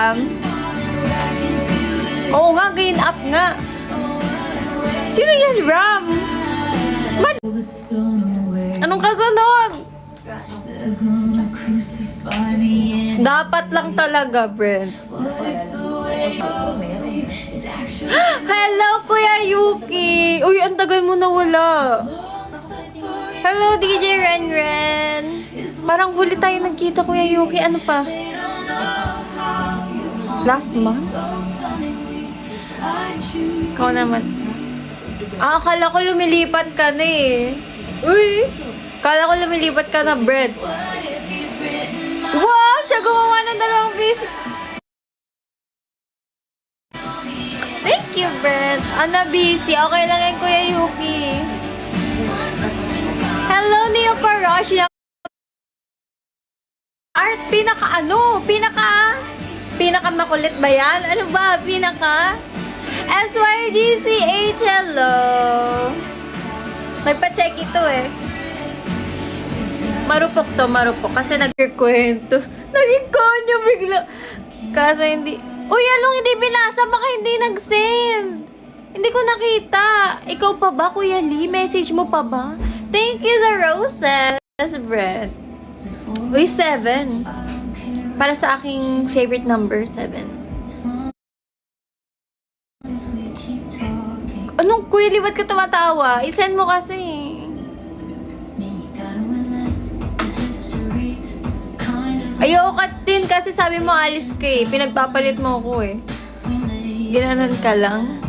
Ram. Oo nga, green up nga. Sino yan, Ram? Anong kasunod? Dapat lang talaga, Brent. Hello, Kuya Yuki! Uy, ang tagal mo nawala. Hello, DJ Renren. Parang huli tayo nagkita, Kuya Yuki. Ano pa? Last month? Ikaw naman. Akala ko lumilipat ka na eh. Uy! Akala ko lumilipat ka na, Brent. Wow! Siya gumawa ng 2 piece. Thank you, Brent. Ana, busy. Okay lang yan, Kuya Yuki. Hello, Neo Karash. Art, pinaka makulit ba yan? Ano ba? SYGCH, hello. Nagpa-check ito eh. Marupok kasi nagkikwento. Naging konyo bigla. Kaso hindi. Uy, anong hindi binasa? Baka hindi nag-send. Hindi ko nakita. Ikaw pa ba, Kuya Lee? Message mo pa ba? Thank you sa roses, Brent. Uy, 7. Para sa aking favorite number, 7. Anong, Kuya Lee, ba't ka tumatawa? I-send mo kasi. Ayaw ka din kasi sabi mo alis ka eh. Pinagpapalit mo ako eh. Ginanan ka lang.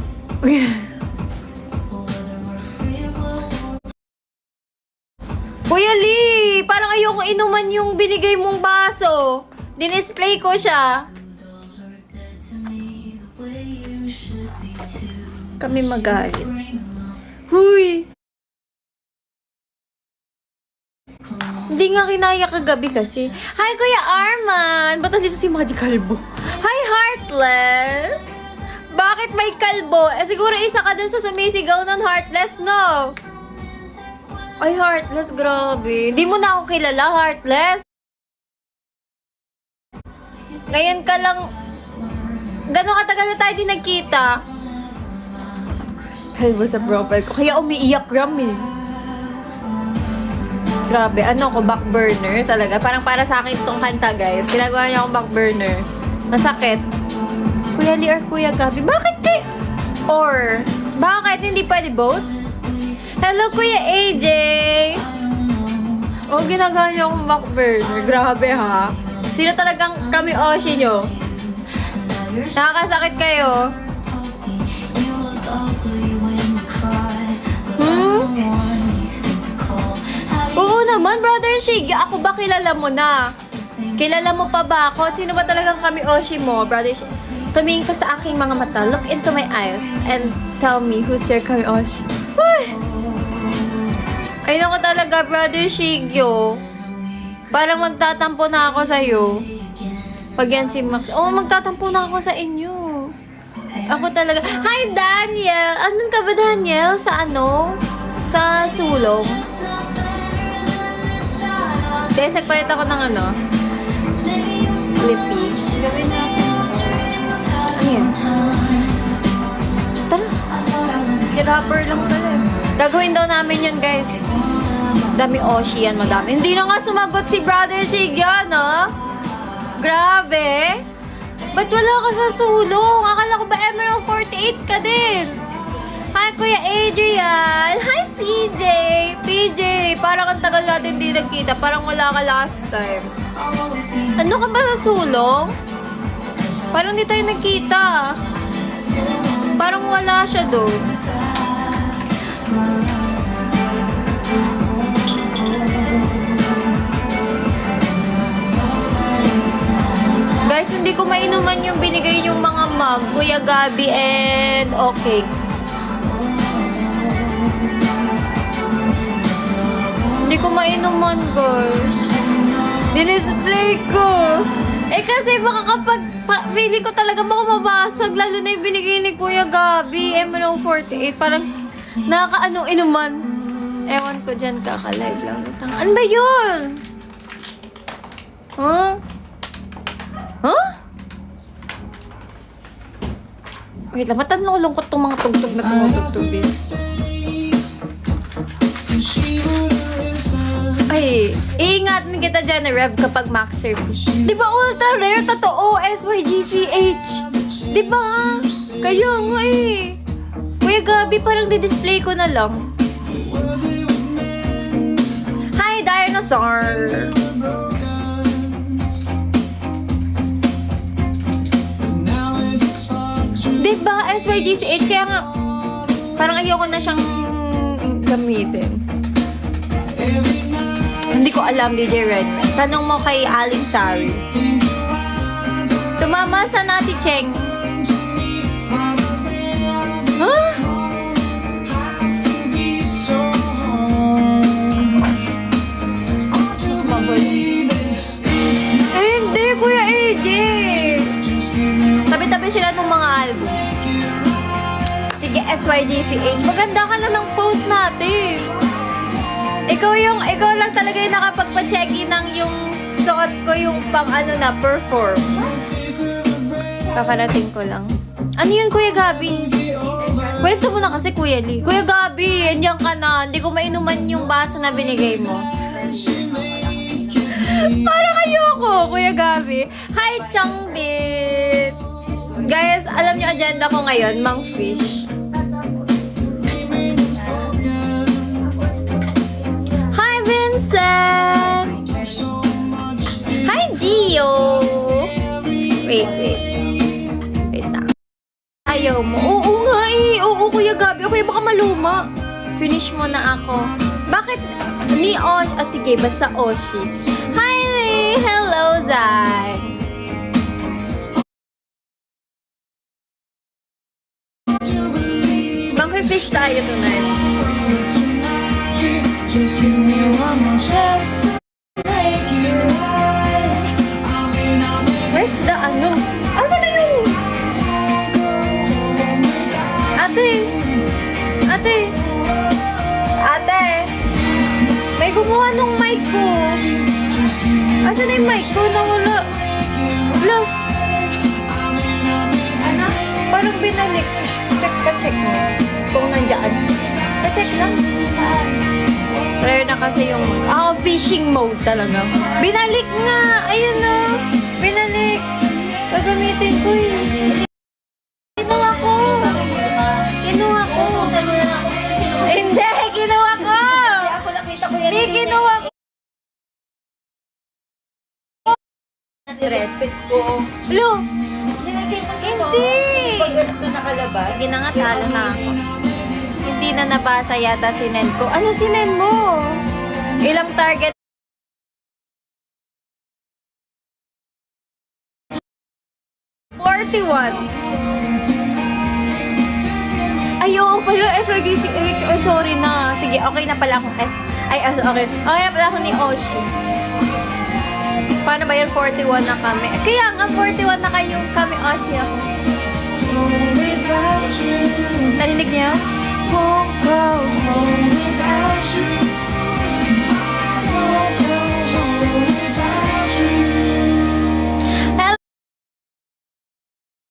Kuya Lee, parang ayoko inuman yung binigay mong baso. Dinisplay ko siya. Kami magalit. Huy! Hindi nga kinaya kagabi kasi. Hi, Kuya Arman! Ba't nandito si Magic Kalbo? Hi, Heartless! Bakit may kalbo? Eh, siguro isa ka dun sa sumisigaw ng Heartless, no? Ay, Heartless, grabe. Hindi mo na ako kilala, Heartless. Ngayon ka lang... Gano'ng katagal na tayo din nagkita? Kalbo sa profile ko. Kaya umiiyak, Ram eh. Grabe, ano ko, back burner talaga. Parang para sa akin itong kanta, guys. Ginagawa niya akong back burner. Masakit. Kuya Lee or Kuya Gabi, bakit kay... Or, bakit hindi pwede both? Hello, Kuya AJ! Oh, ginagawa niya akong back burner. Grabe, ha? Sino talagang kami Oshi nyo? Nakakasakit kayo? Oo naman, Brother Shig. Ako ba kilala mo na? Kilala mo pa ba ako? At sino ba talagang kami Oshi mo, Brother Shig? Tumingin ka sa aking mga mata. Look into my eyes and tell me who's your kami Oshi. Uy! Ay, naku talaga, Brother Shigyo. Parang magtatampo na ako sa'yo. Pag yan si Max. Oo, magtatampo na ako sa inyo. Ako talaga. Hi, Daniel! Andun ka ba, Daniel? Sa ano? Sa sulong? Kaya nagpalit ako ng ano? Lippy. Gawin na ako. Ano yan? Tara. Rapper lang pala. Gagawin daw namin yun, guys. Dami Oshi yan, madami. Hindi na nga sumagot si Brother Shigya, no? Grabe. Ba't wala ka sa sulong? Akala ko ba Emerald 48 ka din? Hi, Kuya Adrian! Hi, PJ! PJ, parang ang tagal natin di nagkita. Parang wala ka last time. Ano ka ba sa sulong? Parang di tayo nagkita. Parang wala siya doon. Guys, hindi ko mainuman yung binigay yung mga mug, Kuya Gabi and O-Cakes. Hindi ko mainuman, guys. Dinisplay ko. Eh kasi baka kapag feeling ko talaga baka mabasag, lalo na yung binigay ni Kuya Gabi, MNO48, parang nakakaanong inuman. Ewan ko dyan, kaka-live lang. Ano ba yun? Huh? Huh? Wait lang, matanong ko tong mga tugtog na tumutugtog eh. Ay, iingatan kita dyan na Rev kapag max service. Di ba ultra rare? Totoo, SYGCH. Di ba? Kaya nga eh. Kuya Gabi, parang di-display ko na lang. Hi, dinosaur! Diba, SYGCH, kaya nga, parang ayoko na siyang gamitin. Hindi ko alam, DJ Redman. Tanong mo kay Aling Sari. Tumama sa Nati Cheng. Huh? Hindi, Kuya AJ. Tabi-tabi sila ng mga album. Sige, SYGCH. Maganda ka na ng post natin. Ikaw lang talaga yung nakapagpa-check-in ng yung suot ko yung pang na, perform. Kakarating ko lang. Ano yun, Kuya Gabi? Kwento mo na kasi, Kuya Lee. Kuya Gabi, andiyan ka na. Hindi ko mainuman yung baso na binigay mo. Parang ayoko, Kuya Gabi. Hi, Changbit! Guys, alam niyo agenda ko ngayon, Mang Fish. Hi, Vincent! Hi, Gio! Wait. Wait na. Ayaw mo. Oo nga eh. Oo, Kuya Gabi. Okay, baka maluma. Finish mo na ako. Bakit? Ni Osh. Oh, sige, basta Oshi. Hi, Lee! Hello, Zai! Fish tayo tonight. Just give me one more chance to make you right. Where's the ano? Asan na yung? Ate! May gumawa nung mic ko. Asan na yung mic ko? Nawala. Wala. Ano? Parang binalik. Check mo. Kung nandyan. Pa-check lang. Rare na kasi yung fishing mode talaga. Binalik nga! Ayun na! Binalik! Gagamitin ko eh. Kinuha ko! Hindi! Kinuha ko! Hindi ako nakita ko yan. Hindi, kinuha ko! Direct ko. Lo! Nilagay mo dito. Hindi! Pag ganito nakalabas. Sige na nga, talo na ako. Hindi na nabasa yata sinend ko. Ano sinend mo? Ilang target? 41. Ayaw pala, SRDCH. Oh, sorry na. Sige, okay na pala akong S. Ay, okay. Okay na pala ako ni Oshi. Paano ba yun? 41 na kami. Kaya nga, 41 na kayo kami, Oshi ako. Narinig niyo? Won't go home without you. Won't go home without you.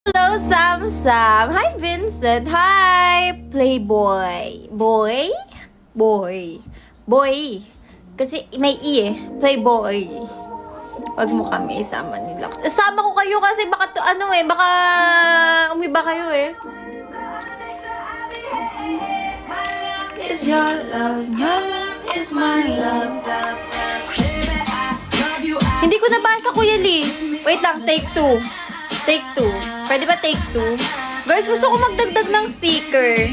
Hello, Sam. Hi, Vincent. Hi, Playboy. Boy. Kasi may I eh. Playboy. Wag mo kami isama ni Lux. Isama ko kayo kasi baka baka umiba kayo eh. Is your love is my love. Hindi ko nabasa, Kuya Lee. Wait lang, take 2. Pwede ba take 2? Guys, gusto ko magdagdag ng sticker.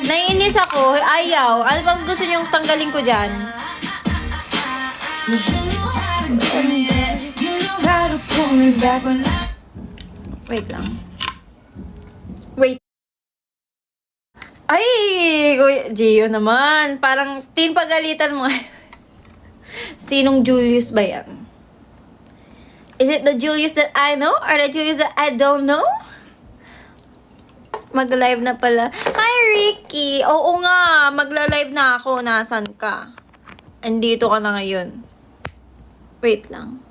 Naiinis ako. Ayaw. Ano bang gusto niyong tanggalin ko dyan? Wait lang. Wait. Ay! Kuya Gio naman. Parang pagalitan mo. Sinong Julius ba yan? Is it the Julius that I know? Or the Julius that I don't know? Mag-live na pala. Hi, Ricky! Oo nga, magla-live na ako. Nasaan ka? Andito ka na ngayon. Wait lang,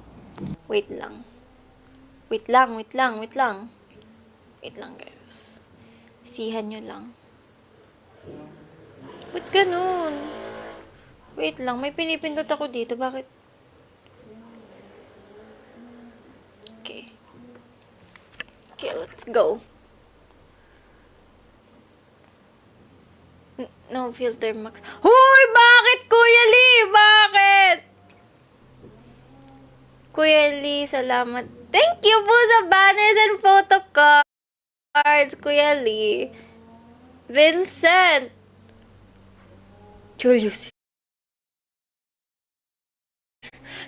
guys. Sihan nyo lang. Ba't ganun? Wait lang, may pinipindot ako dito. Bakit? Okay. Okay, let's go. No filter max. Hoy! Bakit, Kuya Lee? Bakit? Kuya Lee, salamat. Thank you po sa banners and photo cards, Kuya Lee. Vincent. Julius.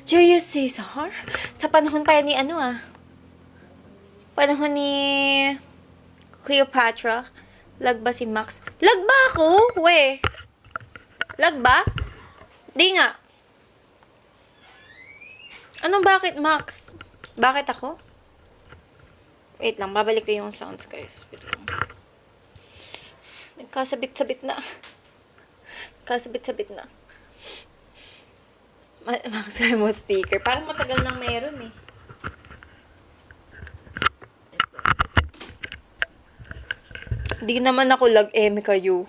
Julius Caesar? Sa panahon pa yan ni panahon ni Cleopatra. Lagba si Max. Lagba ako? We. Lagba? Di nga. Anong bakit, Max? Bakit ako? Wait lang, babalik ko yung sounds, guys. Wait lang. Nagkasabit-sabit na. Nagkasabit-sabit na. Max, mo sticker. Parang matagal nang meron eh. Di naman ako lag-eme kayo.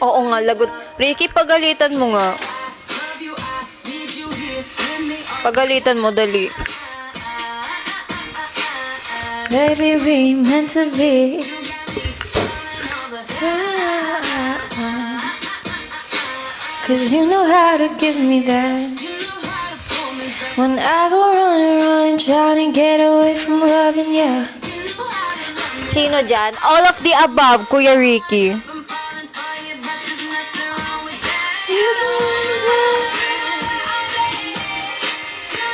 Oo nga, lagot. Ricky, pagalitan mo nga. Pagalitan mo, dali. Baby, we meant to be. Cause you know how to give me that. When I go running, trying to get away from loving you. Sino dyan? All of the above, Kuya Ricky.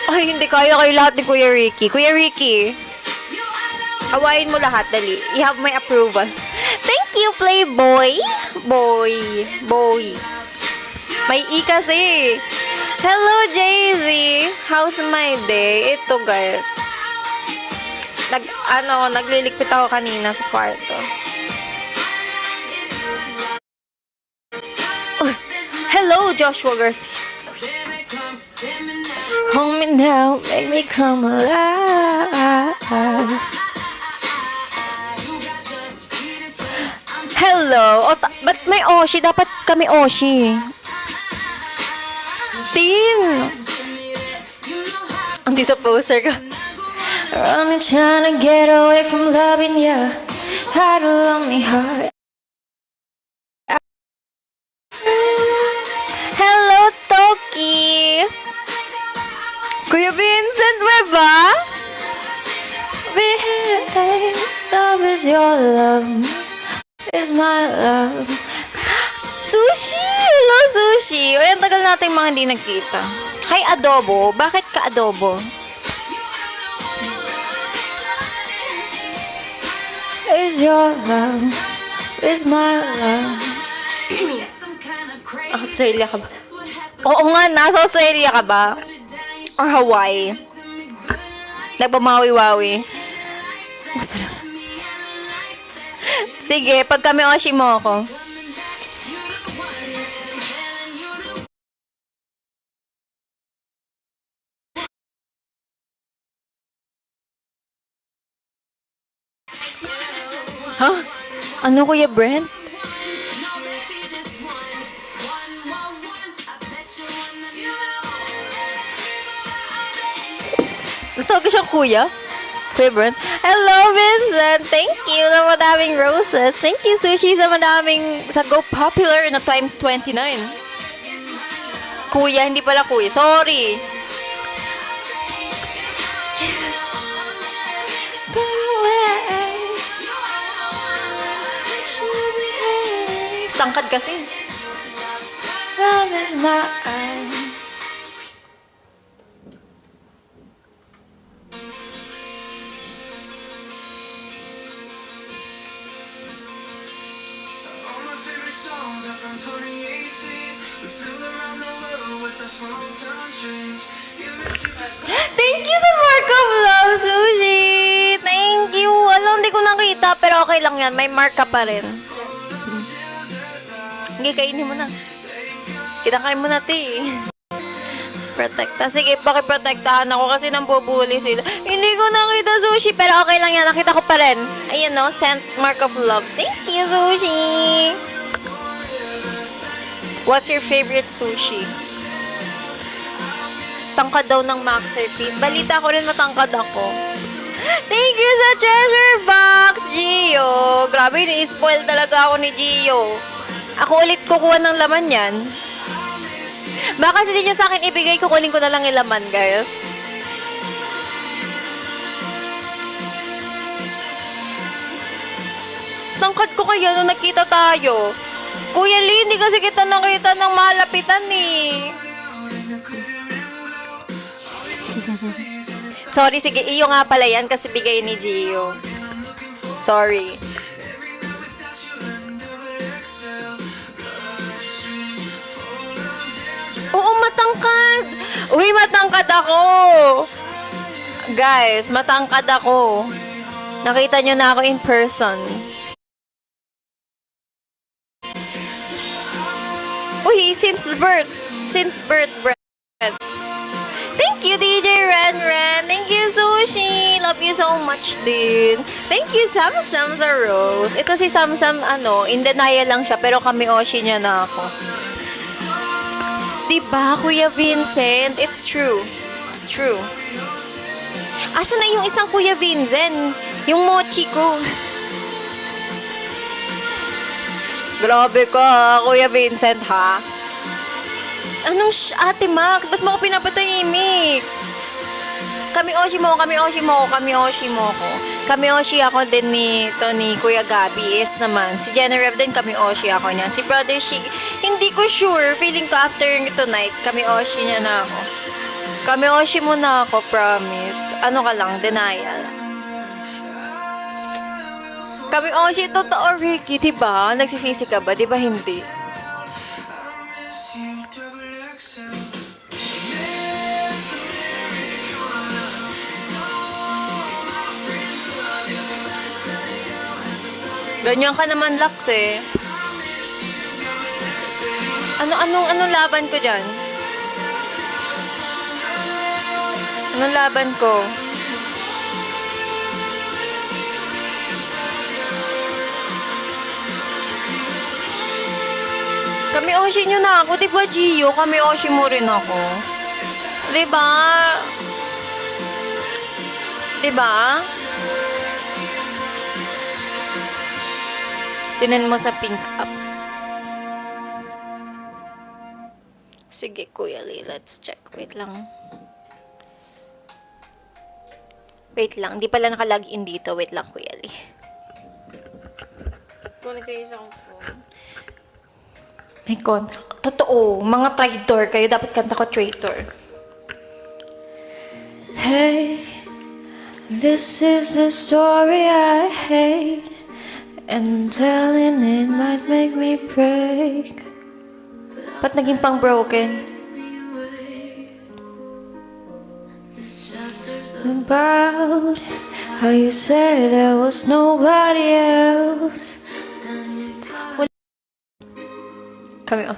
Ay, hindi kaya kayo lahat ni Kuya Ricky. Kuya Ricky, awayin mo lahat, dali. You have my approval. Thank you, Playboy. Boy. May I kasi. Hello, Jay-Z. How's my day? Ito, guys. Nagliligpit ako kanina sa kwarto. Oh, hello, Joshua Garcia. Hold me now, make me come alive. Hello. Ba't may Oshi? Dapat kami Oshi. Tin. Andito poster ka. I'm trying to get away from loving you. Had a lonely heart. Hello, Toki. Kuya Vincent, may ba? Love is your love. Is my love. Sushi! Hello, Sushi! Ay, ang tagal natin mga hindi nagkita. Hi, Adobo. Bakit ka Adobo? Is your love. Is my love. Australia ka ba? Oo nga, nasa Australia ka ba? Or Hawaii? Nagpamawi-wawi. Masarap. Sige, pag kami Oshi mo ako. Huh? Ano, Kuya Brent? Natawag ko siyang kuya? Kuya Brent? Hello, Vincent! Thank you sa madaming roses. Thank you, Sushi, sa madaming... Sa Go Popular na times 29. Kuya, hindi pala kuya. Sorry. Tangkad kasi. Love is mine. Thank you sa mark of love, Sushi! Thank you! Alam, hindi ko nakita, pero okay lang yan. May mark ka pa rin. Hindi, kainin mo na. Kinakain mo na, te. Protekta. Sige, pakiprotektahan ako kasi nang bubuli sila. Hindi ko nakita sushi, pero okay lang yan. Nakita ko pa rin. Ayan no, sent mark of love. Thank you, sushi! What's your favorite sushi? Tangkad daw ng masterpiece. Balita ko rin matangkad ako. Thank you sa treasure box, Gio. Grabe, ni-spoil talaga ako ni Gio. Ako ulit kukuha ng laman yan. Baka kasi di nyo sa akin ibigay, kukunin ko na lang yung laman, guys. Tangkad ko kaya nung nakita tayo. Kuya Lee, hindi kasi kita nakita ng malapitan eh. Sorry, sige. Iyo nga pala yan kasi bigay ni Gio. Sorry. Oo, matangkad. Uy, matangkad ako. Guys, matangkad ako. Nakita nyo na ako in person. Uy, since birth. Since birth, Brent. Thank you, DJ Ren. Thank you, Sushi. Love you so much, din. Thank you, Samsam sa Rose. Ito si Samsam, in denial lang siya, pero kami Oshi niya na ako. Diba, Kuya Vincent? It's true. It's true. Asa na yung isang Kuya Vincent? Yung mochi ko. Grabe ka, Kuya Vincent, ha? Anong Ate Max? Ba't mo ako pinapatahimik? Kami Oshi mo ko. Kami Oshi ako din ni Kuya Gabi is naman. Si Generev din kami Oshi ako niyan. Si Brother Shig, hindi ko sure. Feeling ko after tonight, kami Oshi niya na ako. Kami Oshi mo na ako, promise. Ano ka lang, denial. Kami Oshi, totoo, Ricky, diba? Nagsisisi ka ba? Diba hindi? Ganyan ka naman, Lux, eh. Anong laban ko dyan? Anong laban ko? Kami Oshi nyo na ako, diba, Gio? Kami Oshi mo rin ako. Diba? Diba? Sinan mo sa pink up. Sige, Kuya Lee. Let's check. Wait lang. Di pala naka-login dito. Wait lang, Kuya Lee. Kunin kayo sa akong phone. May contract. Totoo. Mga traitor kayo. Dapat kanta ko traitor. Hey, this is the story I hate. And telling it might make me break. Ba't naging pang broken? About how you said there was nobody else. Kami,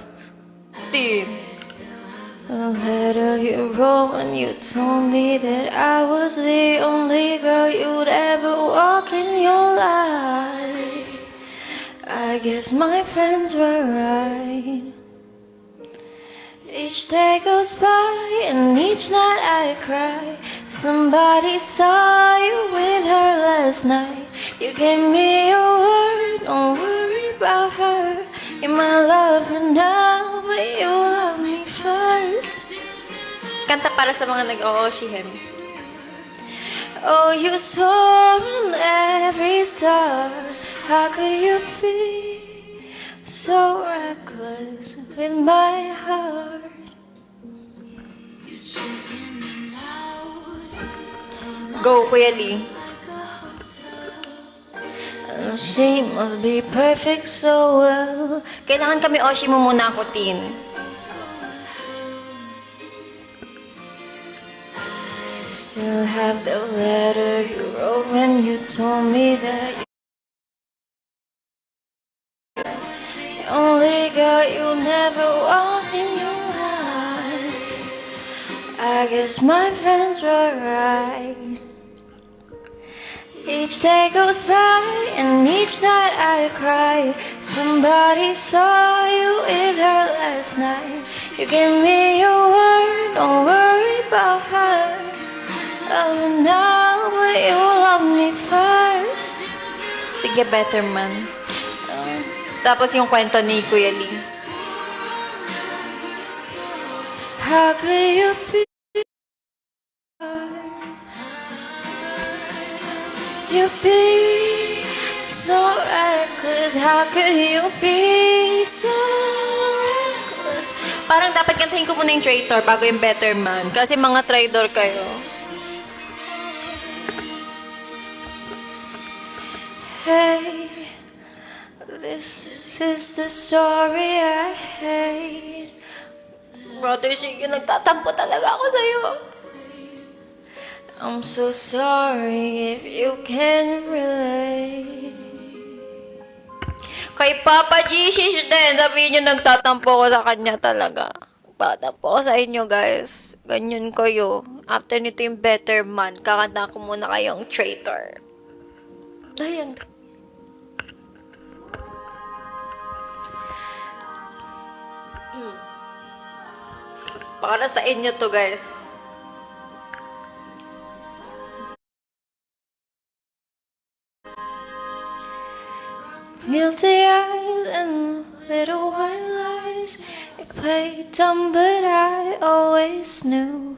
Team. A letter you wrote when you told me that I was the only girl you'd ever walk in your life. I guess my friends were right. Each day goes by and each night I cry. Somebody saw you with her last night. You gave me your word, don't worry about her. You're my lover now, but you love me first. Kanta para sa mga nag-ooshihan. Oh, you swore on every star. How could you be so reckless with my heart? Go, Kuya Lee. She must be perfect so well. Kailangan kami Oshi mo muna ako, Tin. Still have the letter you wrote when you told me that you only girl you never walk in your life. guess my friends were right. Each day goes by and each night I cry. Somebody saw you with her last night. You gave me your word, don't worry about her. Oh, now but you love me first. Sige, better man. Tapos yung kwento ni Kuya Lee. How could you be? You be so reckless. How could you be so reckless? Parang dapat kantahin ko muna yung traitor bago yung better man. Kasi mga traitor kayo. Hey, this is the story I hate. Brother Shiggy, nagtatampo talaga ako sa'yo. I'm so sorry if you can relate. Kay Papa Jesus din, sabihin niyo nagtatampo ko sa kanya talaga. Nagtatampo ko sa inyo, guys. Ganyan kayo. After nito yung better man, kakanta ko muna kayong traitor. Ayan. Para sa inyo to, guys. Guilty eyes and little white lies. You played dumb, but I always knew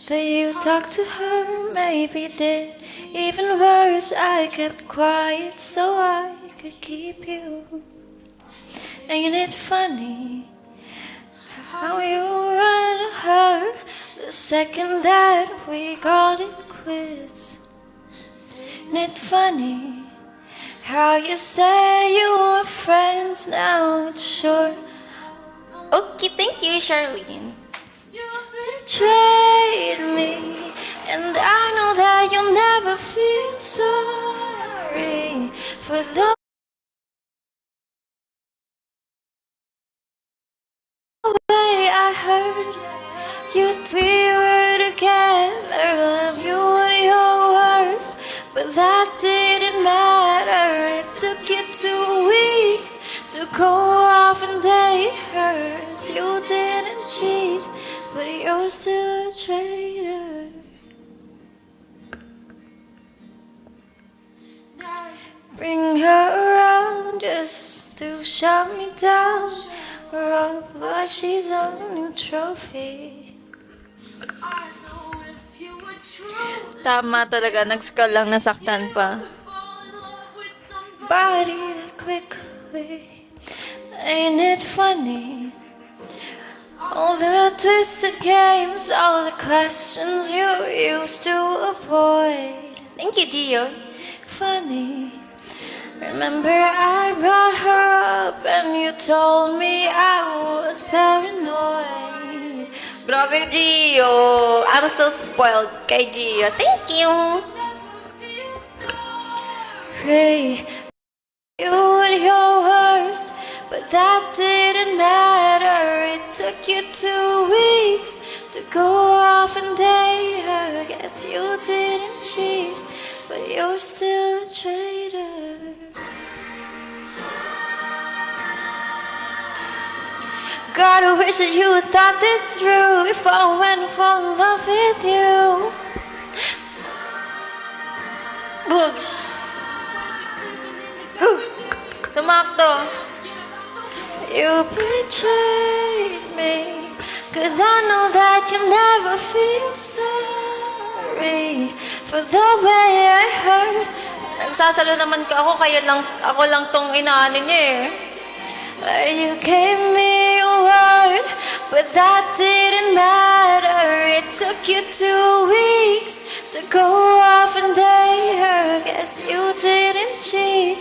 that you talked to her, maybe did even worse. I kept quiet so I could keep you. Ain't it funny how you run to her the second that we called it quits? Ain't it funny how you say you were friends, now it's short. Okay, thank you, Charlene. You betrayed me, and I know that you'll never feel sorry for the way I hurt you. We were together, love you were your worst, but that didn't matter. It took you 2 weeks to go off and date her. You didn't cheat, but you're still a traitor. Bring her around just to shut me down. Rough, but she's on a new trophy. Tama talaga, nag-scroll lang, nasaktan pa. Body that quickly, ain't it funny? All the twisted games, all the questions you used to avoid. Thank you, Gio. Funny. Remember I brought her up and you told me I was paranoid. Grabe, Gio. I'm so spoiled kay Gio. Thank you. Ray, you were your worst, but that didn't matter. It took you 2 weeks to go off and date her. Guess you didn't cheat, but you're still a traitor. God, I wish that you had thought this through if I went to fall in love with you. Boogs. Sumakto. You betrayed me, 'cause I know that you'll never feel sorry for the way I hurt. Nagsasalo naman ka ako, ako lang tong inaano niya eh. You gave me your word, but that didn't matter. It took you 2 weeks to go off and date her. Guess you didn't cheat,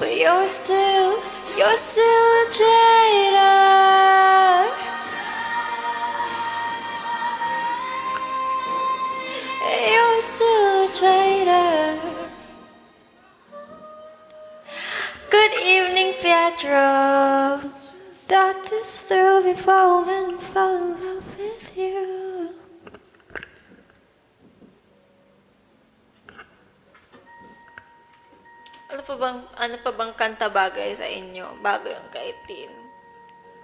but you're still a traitor. You're still a traitor. Good evening, Pietro. thought this through before when I fell in love with you. Ano pa bang kanta bagay sa inyo bago yung kay Tin?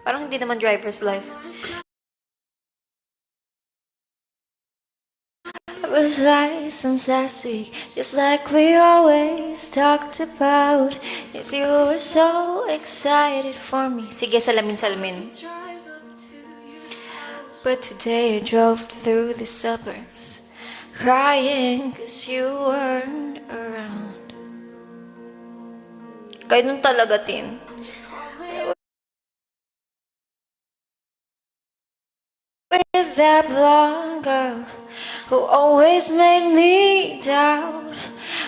Parang hindi naman driver's license. It was license last week, just like we always talked about. Yes, you were so excited for me. Sige, salamin, salamin. But today I drove through the suburbs, crying cause you weren't around. Ganun talaga, Tin. With that blonde girl who always made me doubt.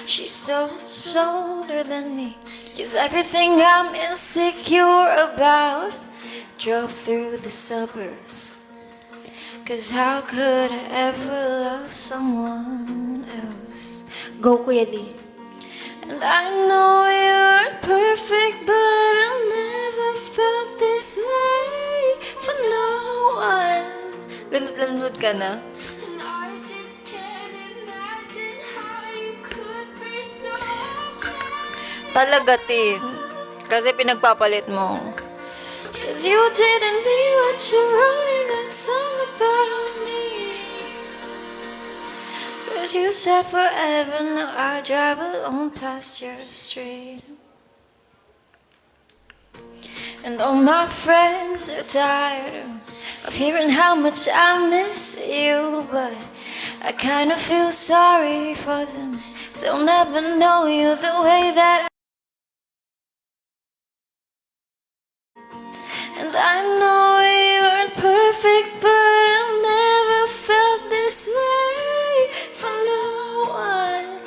She's so much older than me, just everything I'm insecure about. Drove through the suburbs, cause how could I ever love someone else? Go, Kuya Lee. And I know you aren't perfect, but I've never felt this way for no one. Lundot-lundot ka na. And I just can't imagine how you could be so blind. Talaga, Tin. Kasi pinagpapalit mo. Cause you didn't mean what you wrote in that song about me. Cause you said forever, now I drive alone past your street. And all my friends are tired of hearing how much I miss you, but I kinda feel sorry for them. They'll never know you the way that I. And I know you aren't perfect, but I've never felt this way for no one.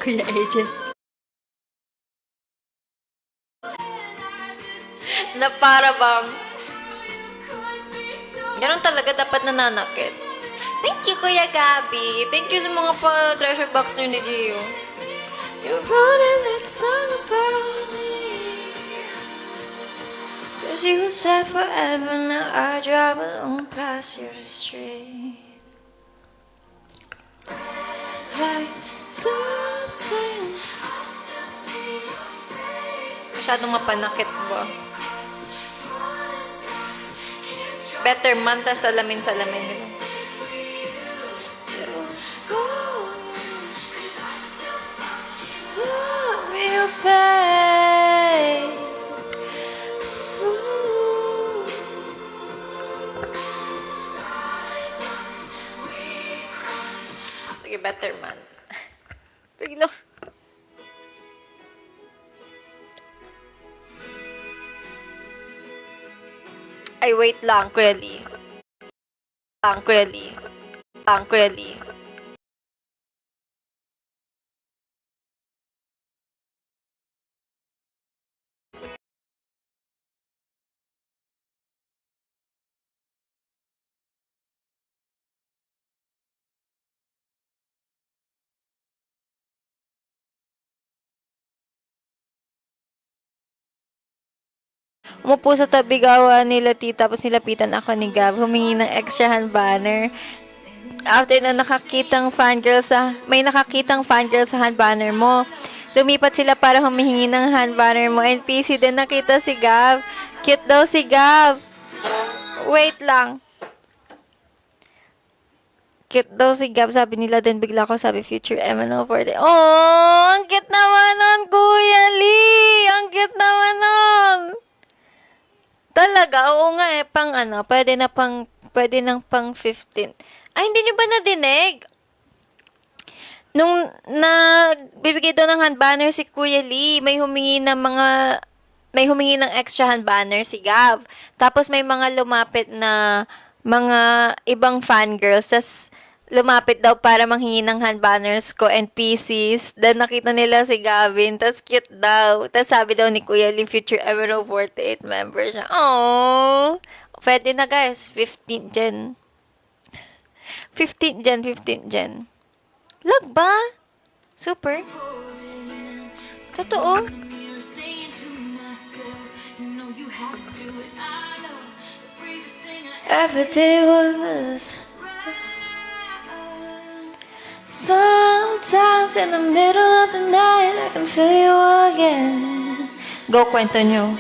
Kuya AJ. Na para bang ganun talaga dapat nananakit. Thank you, Kuya Gabby. Thank you sa mga pa-treasure box nyo ni Gio. You wrote in that song about me. Cause you said forever, now I drive alone past your street. Lights, stop signs. Masyadong mapanakit ba? Better man, tas salamin-salamin nila. Real pain. Sige, better man. Biglang. Ay, wait lang, Kuya Lee. Kuya Lee. Umupo sa tabi gawa nila tita, tapos nilapitan ako ni Gab, humingi ng extra hand banner. After na may nakakitang fangirl sa hand banner mo. Lumipat sila para humihingi ng hand banner mo. NPC din nakita si Gab. Cute daw si Gab. Wait lang. Cute daw si Gab, sabi nila din. Bigla ko sabi, future MNO for the. Oh, ang cute naman nun, Kuya Lee! Ang cute naman nun! Talaga, oo nga eh, pwede nang pang 15. Ay, hindi nyo ba nadinig? Nung bibigay daw ng hand banner si Kuya Lee, may humingi ng extra hand banner si Gav. Tapos may mga lumapit na mga ibang fangirls, tas lumapit daw para manghingi ng hand banners ko and PCs. Then nakita nila si Gavin, tas cute daw. Tas sabi daw ni Kuya Lee, future MNO 48 member siya. Aww! Pwede na guys, 15 gen. Lag ba? Super. Totoo. Every day was. Sometimes in the middle of the night I can feel you again. Go, kwento nyo.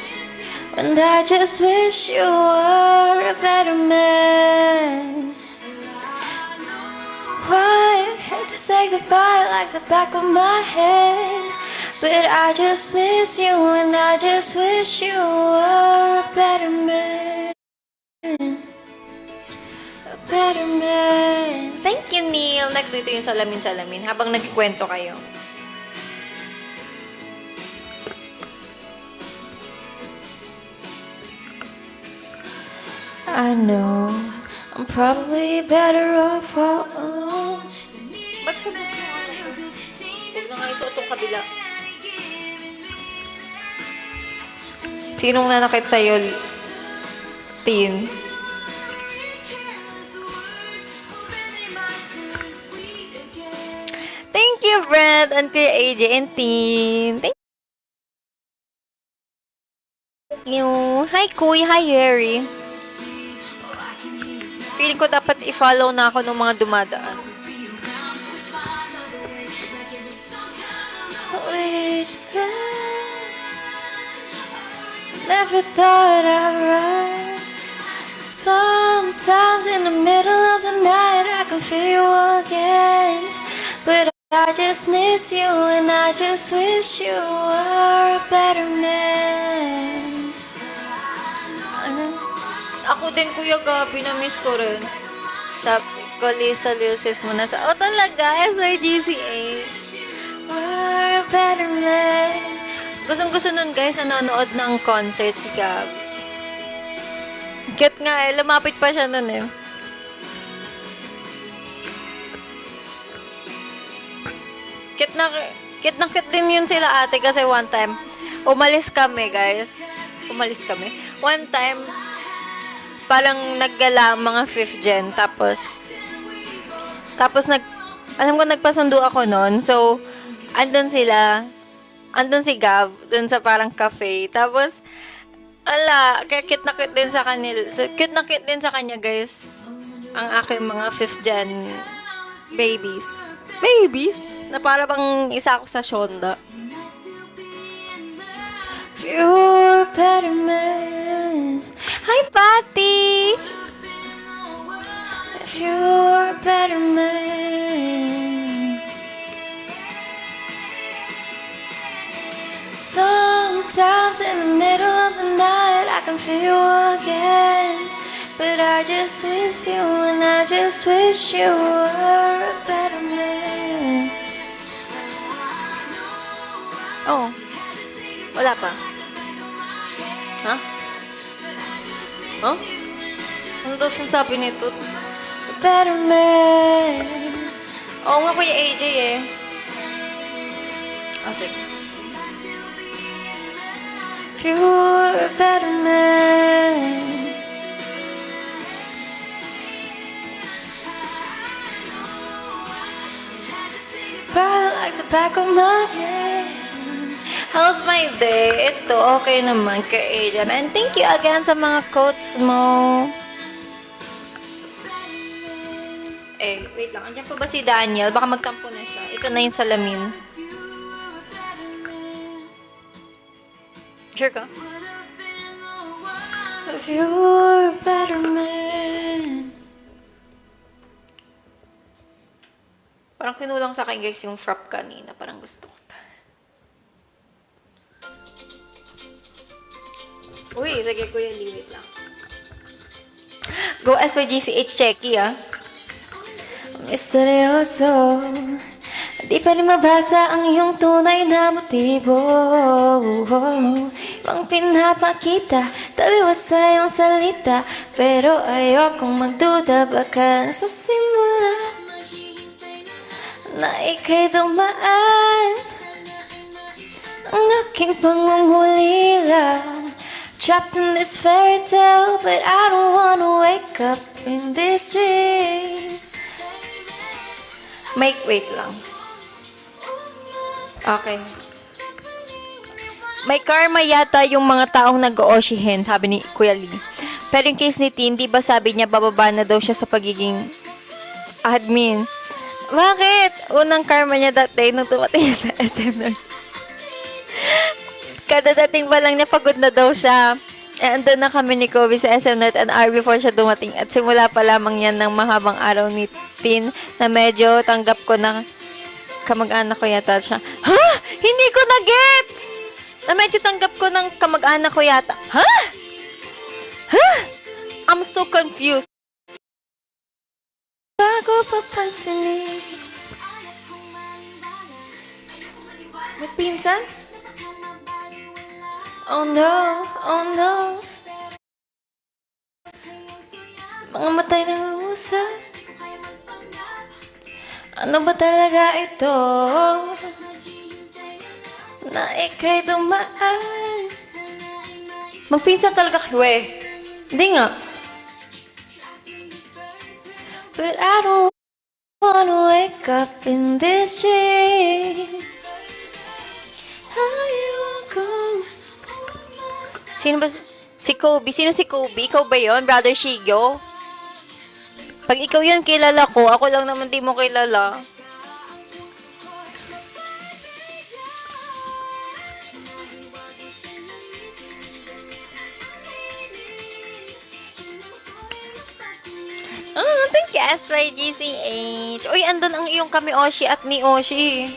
And I just wish you were a better man. Why I hate to say goodbye like the back of my head, but I just miss you and I just wish you were a better man. A better man. Thank you, Neil. Next dito yung salamin-salamin habang nagkikwento kayo. I know I'm probably better off all alone. Ba't sa buko mo ano to? Huwag na nga isuot tong kabila. Sinong nanakit sa'yo, Tin? Thank you, Brad, and Kuya AJ and Tin. Thank you. Hi, Kuya. Hi, Harry. Feeling ko dapat i-follow na ako ng mga dumadaan. Wait, never thought I'd ride. Sometimes in the middle of the night I can feel you again, but I just miss you and I just wish you were a better man. Ako din, Kuya Gabi, na-miss ko rin. Sabi ko, Lisa Lilsis mo na sa... Oh, talaga, SRGCH. We're a better man. Gustong-gusto nun, guys, nanonood ng concert si Gab. Cute nga eh, lumapit pa siya nun eh. Cute din yun sila ate kasi one time, umalis kami, guys. One time, parang naggala ang mga 5th gen. Tapos alam ko nagpasundo ako noon. So, andun si Gav, dun sa parang cafe. Tapos, kaya cute na cute din sa kanila. So, cute na cute din sa kanya, guys. Ang aking mga 5th gen babies. Na para bang isa ako sa Shonda. If you're a better man. Hi, Patty! If you're a better man. Sometimes in the middle of the night I can feel you again, but I just miss you and I just wish you were a better man. Oh, wala pa. Ha? Huh? Ano daw sabi nito? Better man. Oo nga, Kuya AJ eh. Oh, sige. If you're a better man. Probably like the back of my head. How's my day? Ito, okay naman ka, Adrian. And thank you again sa mga quotes mo. Eh, wait lang. Andiyan pa ba si Daniel? Baka magtampo na siya. Ito na yung salamin. Sure ka? If you're a better man. Parang kinulang sa akin, guys, yung frap kanina. Parang gusto ko. Uy, sige Kuya Lee, wait lang. Go SYGCH Checky, ah. Misteryoso, di pa rin mabasa ang iyong tunay na motibo. Ibang pinapakita, taliwas sa iyong salita, pero ayokong magduda, baka sa simula na ika'y dumaan ang aking pangungulila. Trapped in this fairy tale, but I don't wanna wake up in this dream. Wait lang. Okay. May karma yata yung mga taong nag-ooshihin, sabi ni Kuya Lee. Pero yung case ni Tin, di ba sabi niya bababa na daw siya sa pagiging admin? Bakit? Unang karma niya that day nung tumating sa SM North. Kada dating pa lang niya, pagod na daw siya. Eh, andun na kami ni Kobe sa SM North an hour before siya dumating. At simula pa lamang yan ng mahabang araw ni Tin na medyo tanggap ko na kamag-anak ko yata siya. Ha? Hindi ko na-gets! Na medyo tanggap ko ng kamag-anak ko yata. Ha? Ha? I'm so confused. Bago papansinin. May pinsan? Oh no, oh no. Mga matay na usap. Ano ba talaga ito? Na ika'y dumaan. Magpinsan talaga kayo eh. Hindi nga. But I don't wanna wake up in this dream. Sino ba? Si Kobe. Sino si Kobe? Ikaw ba yun? Brother Shigo? Pag ikaw yun, kilala ko. Ako lang naman di mo kilala. Thank you, SYGCH. Uy, andun ang iyong kami Oshi at ni Oshi.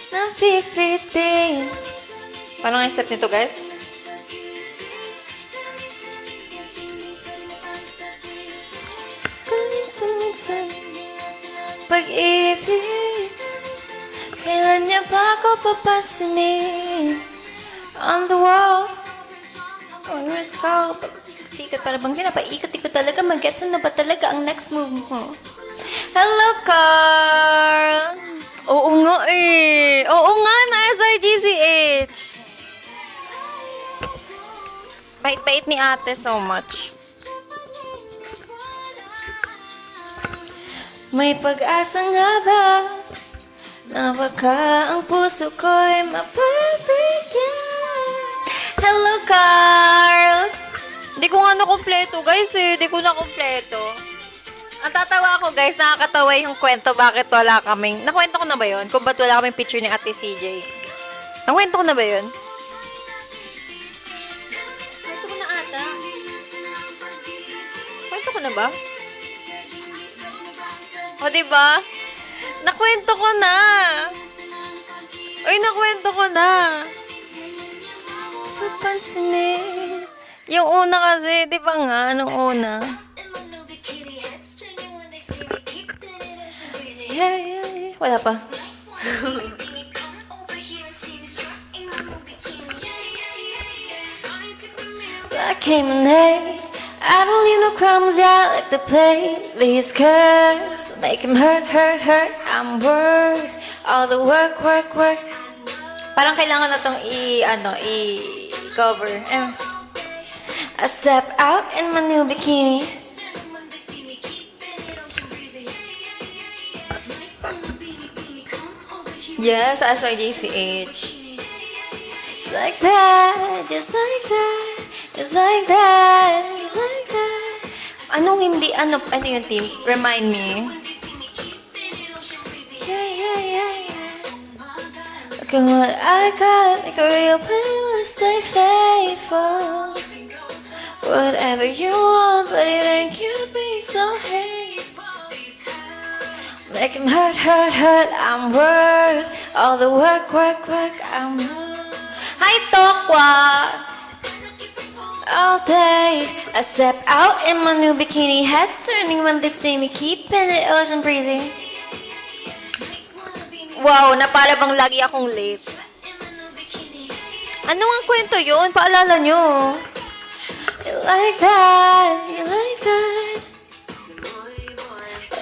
Napipitin. Paano nga yung step nito, guys? Pag-ibig, kailan niya ba ako papansinin? On the wall, on your skull, sikat para bang pinapaikot-ikot talaga, mag-gets na ba talaga ang next move mo? Hello, Carl! Oo nga eh! Oo nga na SIGCH! Bait-bait ni ate so much. May pag-asa nga ba na baka ang puso ko'y mapapigyan? Hello, Carl! Di ko nga nakompleto, guys eh. Di ko nakompleto. Ang tatawa ko, guys, nakakatawa yung kwento bakit wala kaming... Nakwento ko na ba yun? Kung ba't wala kaming picture ni Ate CJ? Nakwento ko na ba yun? Kwento ko na ata. Kwento ko na ba? O, diba? Nakwento ko na. Uy, nakwento ko na. Papansinin. Yung una kasi, di ba nga? Anong una? Yeah. Wala pa. I came in late. I don't leave no crumbs, yeah, I like to play these cards. Make him hurt. I'm worth all the work. Parang kailangan na itong i-cover. I step out in my new bikini. Yes, SYGCH. Just like that, just like that. Just like that, just like that. Anong hindi, ano yung team? Remind me. Yeah. Look at what I got, like a real player, wanna stay faithful. Whatever you want, but it ain't cute being so hateful. Make him hurt. I'm worth all the work. I'm worth. Hi, Tokwa! All day, I step out in my new bikini. Heads turning when they see me, keeping it ocean breezy. Wow, na para bang lagi akong late. Ano ang kwento yun? Paalala nyo. You like that.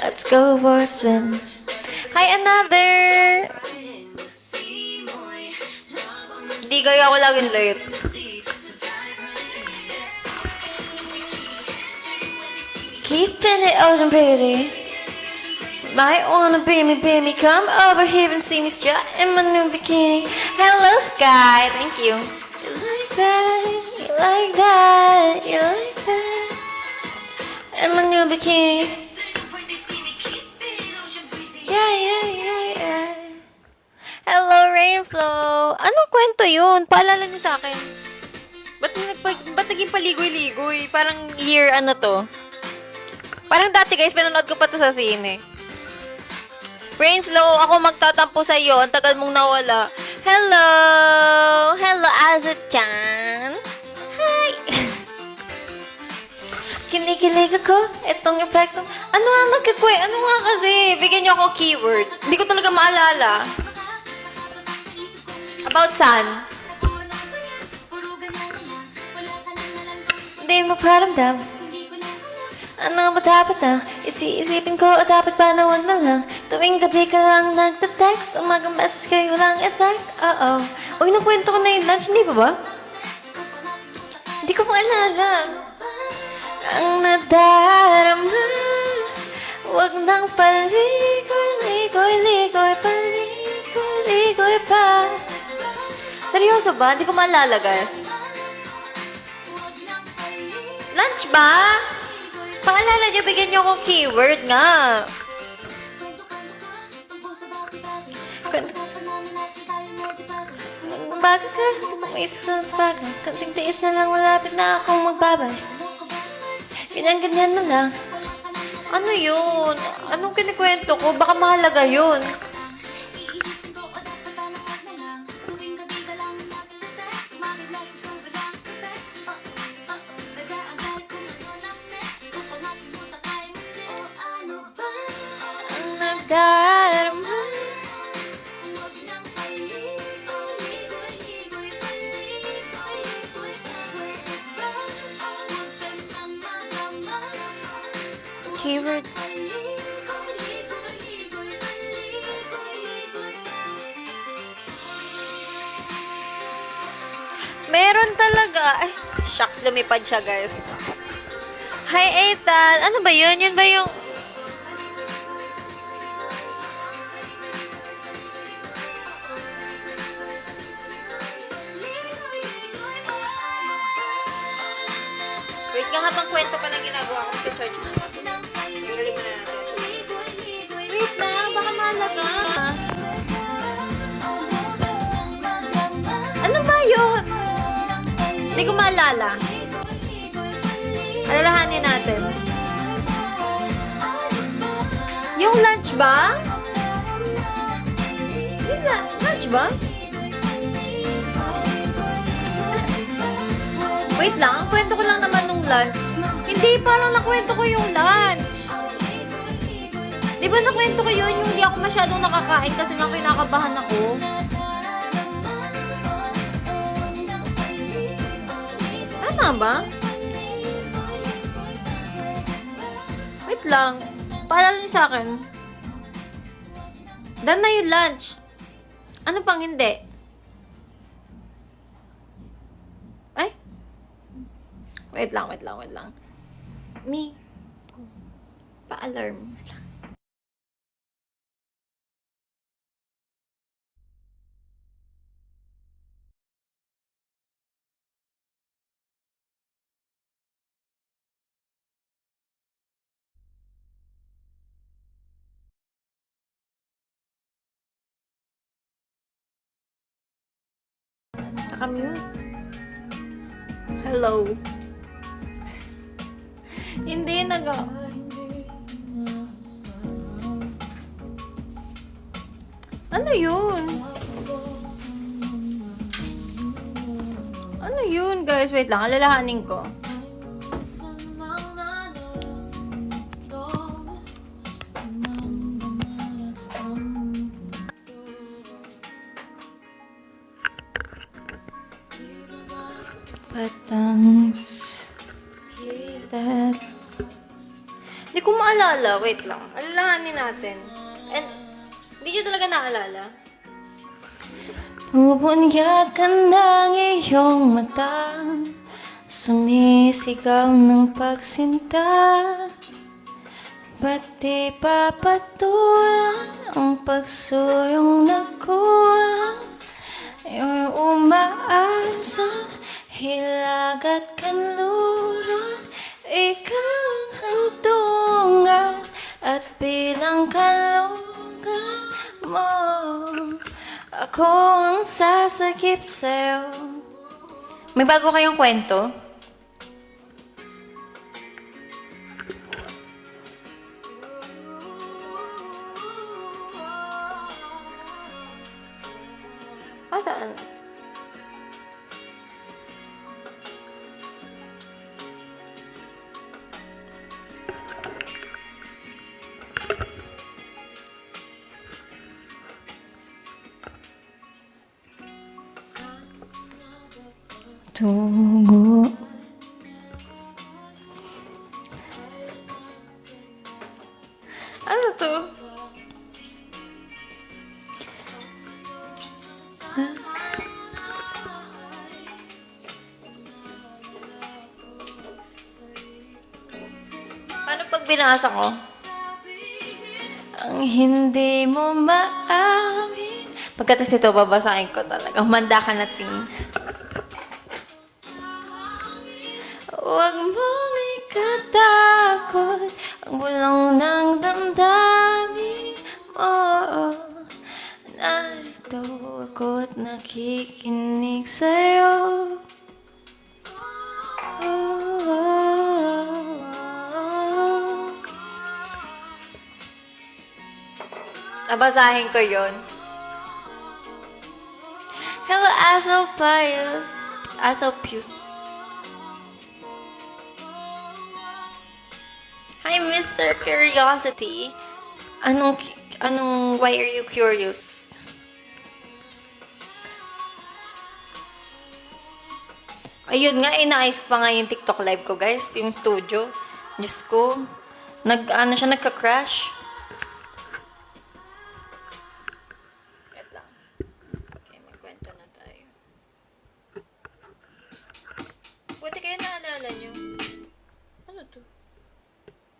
Let's go for a swim. Hi, another. Di kaya ako laging late. Keeping it ocean breezy. Might wanna be me, come over here and see me strut in my new bikini. Hello, sky, thank you. Just like that, you like that, you like that. In my new bikini. Yeah, yeah, yeah, yeah. Hello, Rainflow. Anong kwento yun? Paalala niyo sa akin. Ba't naging paligoy-ligoy? Parang year ano to? Parang dati guys, pinanood ko pa to sa sine. Rainslow, ako magtatampo sa iyo. Ang tagal mong nawala. Hello! Hello, Azu-chan! Hi! Kinikilig ako. Itong epekto. Ano nga kasi? Bigyan niyo ako keyword. Hindi ko talaga maalala. About saan? Hindi mo paramdam. Ano ba dapat na? Isipin ko o dapat ba na wag na lang? Tuwing gabi ka lang nagta-text, umagang message kayo lang effect. Oo. Uy, nakwento ko na yung lunch, hindi ba ba? Hindi ko maalala. Ang nadarama, wag nang paligoy-ligoy, paligoy-ligoy pa. Seryoso ba? Hindi ko maalala, guys. Lunch ba? Paalala niyo, bigyan niyo akong keyword nga. Bago ka, tumaisip sa baga. Kanting tiis na lang, malapit na akong magbabay. Ganyan-ganyan na lang. Ano yun? Anong kinikwento ko? Baka mahalaga yun. Nagdarama. Keyword. Meron talaga. Ay, shucks, lumipad siya, guys. Hi, Ethan. Ano ba yun? Yun ba yung... Wait nga, habang kwento pa na ginagawa ko, mag-charge mo na ito. Tanggalin mo na natin. Wait na, baka mahalaga. Ano ba yun? Hindi ko maalala. Alalahanin natin. Yung lunch ba? Yung lunch ba? Wait lang, kwento ko lang naman nung lunch. Hindi, parang nakwento ko yung lunch. Di ba nakwento ko yun? Yung hindi ako masyadong nakakain kasi nga kinakabahan ako. Tama ba? Wait lang. Paalala niyo sa akin. Done na yung lunch. Ano pang hindi? Ay? Wait lang. Me. Pa-alarm. Naka-mute. Hello. Hindi Ano yun? Ano yun, guys? Wait lang, alalahanin ko. Patangs kita. Hindi ko maalala. Wait lang. Alalahanin natin. And, hindi nyo talaga naalala? Bubunyakan ng iyong mata, sumisigaw ng pagsinta. Ba't di papatulan ang pagsuyong nagkulang? Yung umaasa, hilag at kanluran, ikaw ang hantungan at bilang kalungan mo, ako ang sasakip sa'yo. May bago kayong kwento? Saan? Tugo. Ano to? Paano pag binasa ko? Ang hindi mo maamin. Pagkatas ito, babasahin ko talaga. Manda ka natin. Huwag mong ikatakot ang bulong ng damdamin mo. Narito ako at nakikinig sa'yo. Nabasahin ko yun. Hello, Asopius. Hi, Mr. Curiosity. Why are you curious? Ayun nga, inaayos pa nga yung TikTok live ko, guys. Yung studio. Diyos ko. Nagka-crash. Wait lang. Okay, may kwento na tayo. Buti kayo naalala nyo. Ano to?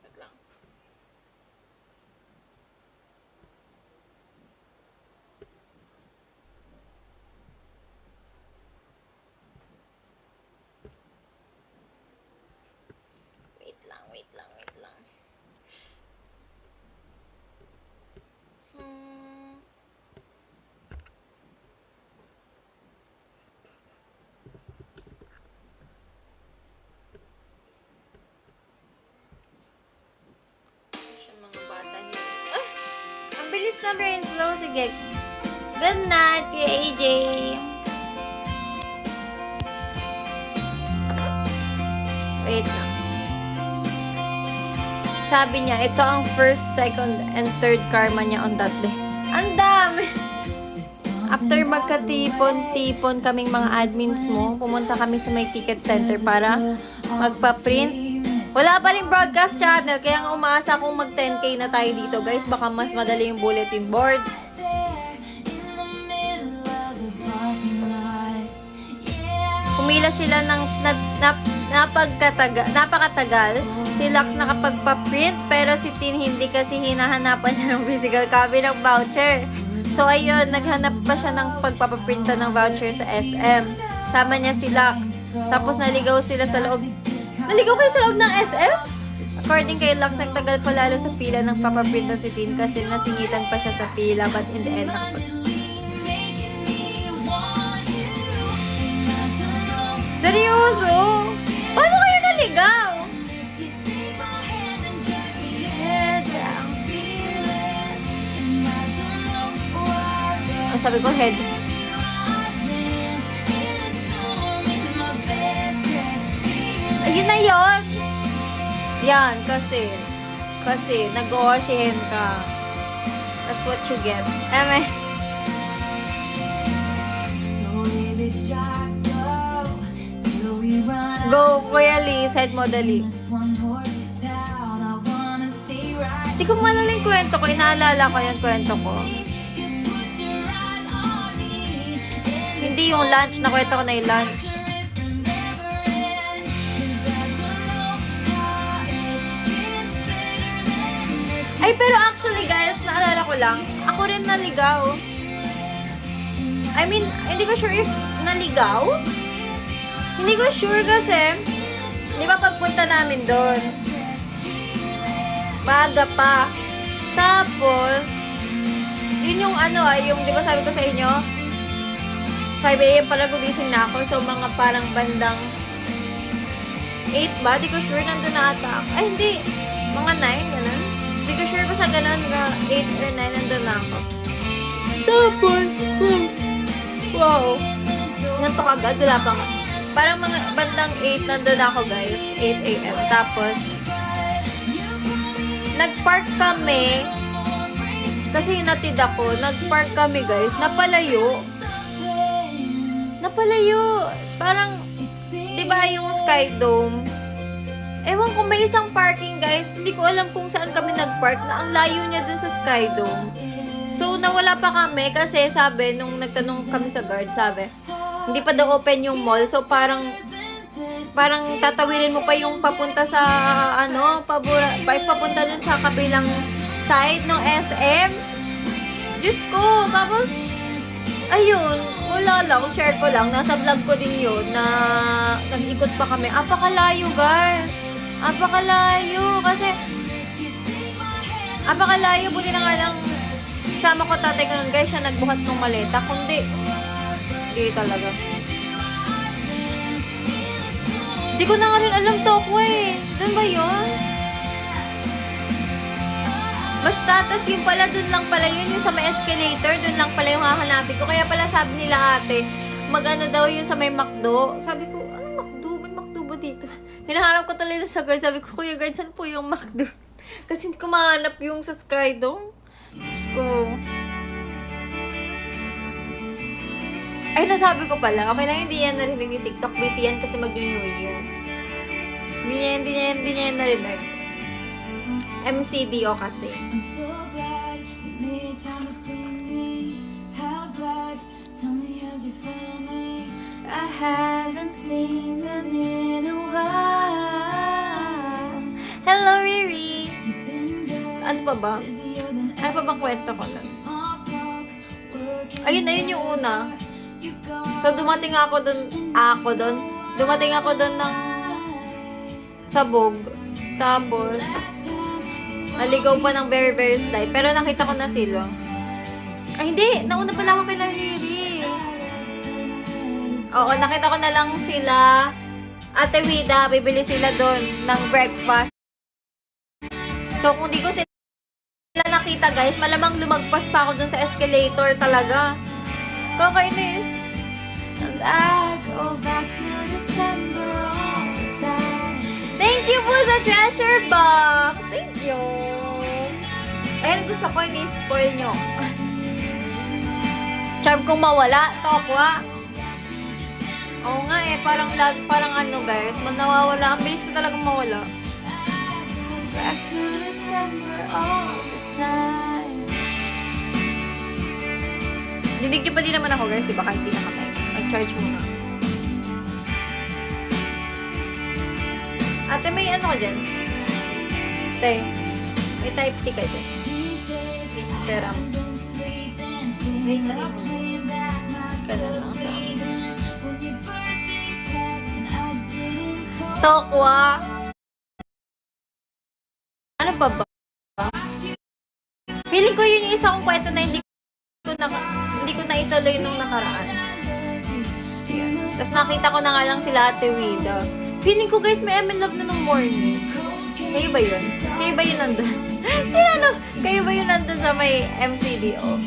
Wait lang. Wait lang. Siya mga bata niya. Ah! Ang bilis na brain flow. Sige. Good night, Kuya AJ. Wait lang. Sabi niya, ito ang first, second, and third karma niya on that day. Ang dami! After magkatipon-tipon kaming mga admins mo, pumunta kami sa may ticket center para magpa-print. Wala pa rin broadcast channel, kaya nga umaasa akong mag 10K na tayo dito, guys. Baka mas madali yung bulletin board. Pumila sila ng napakatagal. Si Lux nakapagpa-print, pero si Tin hindi kasi hinahanapan siya ng physical copy ng voucher. So ayun, naghanap pa siya ng pagpapaprinta ng voucher sa SM. Sama niya si Lux. Tapos naligaw sila sa loob. Naligaw kayo sa loob ng SM? According kay Lux, nagtagal pa lalo sa pila ng papaprinta si Tin kasi nasingitan pa siya sa pila, but in the end, Seryoso? Paano kayo naligaw? Sabi ko, head. Ayun na yun. Yan, kasi nag-ocean ka. That's what you get. Eme. Go, Kuya Lee. Side mo, dali. Hindi ko malala yung kwento ko. Inaalala ko yung kwento ko. Hindi yung lunch. Nakwento ko na yung lunch. Ay, pero actually guys, naalala ko lang, ako rin naligaw. I mean, hindi ko sure if naligaw. Hindi ko sure kasi, di ba pagpunta namin doon, maaga pa. Tapos, yun yung yung di ba sabi ko sa inyo, 5 a.m. pala gumising na ako. So, mga parang bandang 8 ba? Di ko sure nandun na ata. Ay, hindi. Mga 9, ganun. Di ko sure ko sa ganun, mga 8 or 9 nandun na ako. Tapos, wow. Nantok agad, wala pa nga. Parang mga bandang 8 nandun ako, guys. 8 a.m. Tapos, nag-park kami. Kasi hinatid ako. Nag-park kami, guys. Napalayo. Parang, di ba yung Sky Dome? Ewan ko, may isang parking, guys. Hindi ko alam kung saan kami nag-park na ang layo niya dun sa Sky Dome. So, nawala pa kami kasi sabi, nung nagtanong kami sa guard, sabi, hindi pa daw open yung mall. So, parang tatawirin mo pa yung papunta sa, papunta dun sa kabilang side ng SM. Diyos ko, tapos, ayun, wala lang, share ko lang, nasa vlog ko din yun, na nag-ikot pa kami. Apakalayo, guys. Apakalayo, kasi, buti na nga lang, sama ko tatay ko nun, guys, siya nagbuhat ng maleta, kundi, hindi talaga. Hindi ko na nga rin alam to ko eh. Doon ba yun? Basta, tas yung pala, dun lang pala yun, yung sa may escalator, dun lang pala yung hahanapin ko. Kaya pala sabi nila ate, mag-ano daw yun sa may McDo. Sabi ko, ano McDo? May McDo ba dito? Hinahanap ko talaga sa guard. Sabi ko, Kuya guard, saan po yung McDo? Kasi hindi ko mahanap yung sa Sky Dome. Diyos ko. Ay, nasabi ko pala, okay lang hindi yan narinig ni TikTok. Busy yan kasi mag-New Year. Hindi niya yan narinig. MCDO kasi. I'm so glad you made time to see me. How's life? Tell me how's your family? I haven't seen them in a while. Hello, Riri! You've been good, Ano pa ba? busier than Ano pa bang kwento ko nun? small talk. Working Ayun yung una. you go. So, dumating ako dun ng sabog. Tapos, naligaw pa ng very, very slight. Pero nakita ko na sila. Ay, hindi. Nauna pala ako kay Riri. Oo, nakita ko na lang sila. Ate Wida, bibili sila doon ng breakfast. So, kung di ko sila nakita, guys, malamang lumagpas pa ako doon sa escalator talaga. Kakainis. And I go back to December all the time. Thank you po sa treasure box! Thank you! Ayun, gusto ko ini-spoil nyo. Charm kong mawala, tokwa. Oo nga eh, parang ano guys, nawawala. Ang bilis ko talagang mawala. Back to December all the time. Dinig nyo pa din naman ako guys, baka hindi na kami. Mag-charge muna. Ate, may ano ka dyan? Ate, may type C ka dyan. Pera mo. Wait lang. Ganun lang sa Tokwa. Ano ba ba? Feeling ko yun yung isa kong kwento na hindi ko na ituloy nung nakaraan. Yan. Tapos nakita ko na nga lang sila Ate Wida. Feeling ko guys, may love na nung morning. Kayo ba yun? Kayo ba yun nandun? Kayo ba yun nandun sa may MCDO?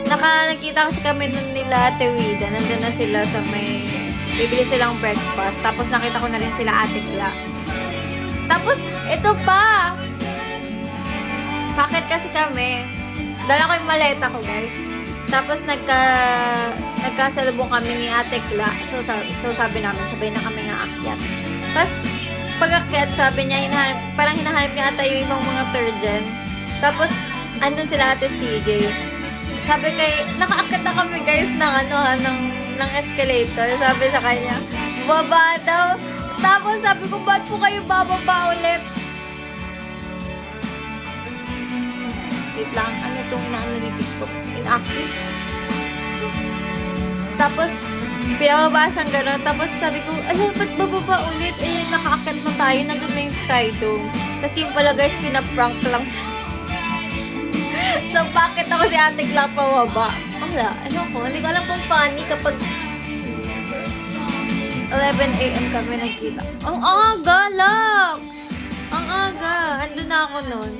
Nakakita kasi kami nun nila Ate Wida. Nandun na sila sa may, bibili silang breakfast. Tapos nakita ko na rin sila Ate Kla. Tapos, ito pa! Bakit kasi kami? Dala ko yung maleta ko, guys. Tapos nagkasalubong kami ni Ate Kla. So sabi namin, sabay na kami nga akyat. Tapos, pag-akyat, sabi niya, parang hinahanap niya ata yung ibang mga third gen. Tapos, andun sila Ate CJ. Sabi nakaakyat na kami guys ng escalator. Sabi sa kanya, baba daw. Tapos sabi ko, ba't po kayo bababa ulit? wait lang, ano itong inaano ni TikTok? Inactive? Tapos, pinababa siyang gano'n. Tapos sabi ko, ala, ba't bababa ulit? Eh, nakaakyat na tayo, nandun na yung Skydome. Tapos yung pala guys, pinaprank lang siya. So, bakit ako si Ate Cla pababa? Wala, ano ko, hindi ko alam kung funny kapag 11 a.m. kami nagkita. Ang aga, Lux! Ang aga, andun na ako nun.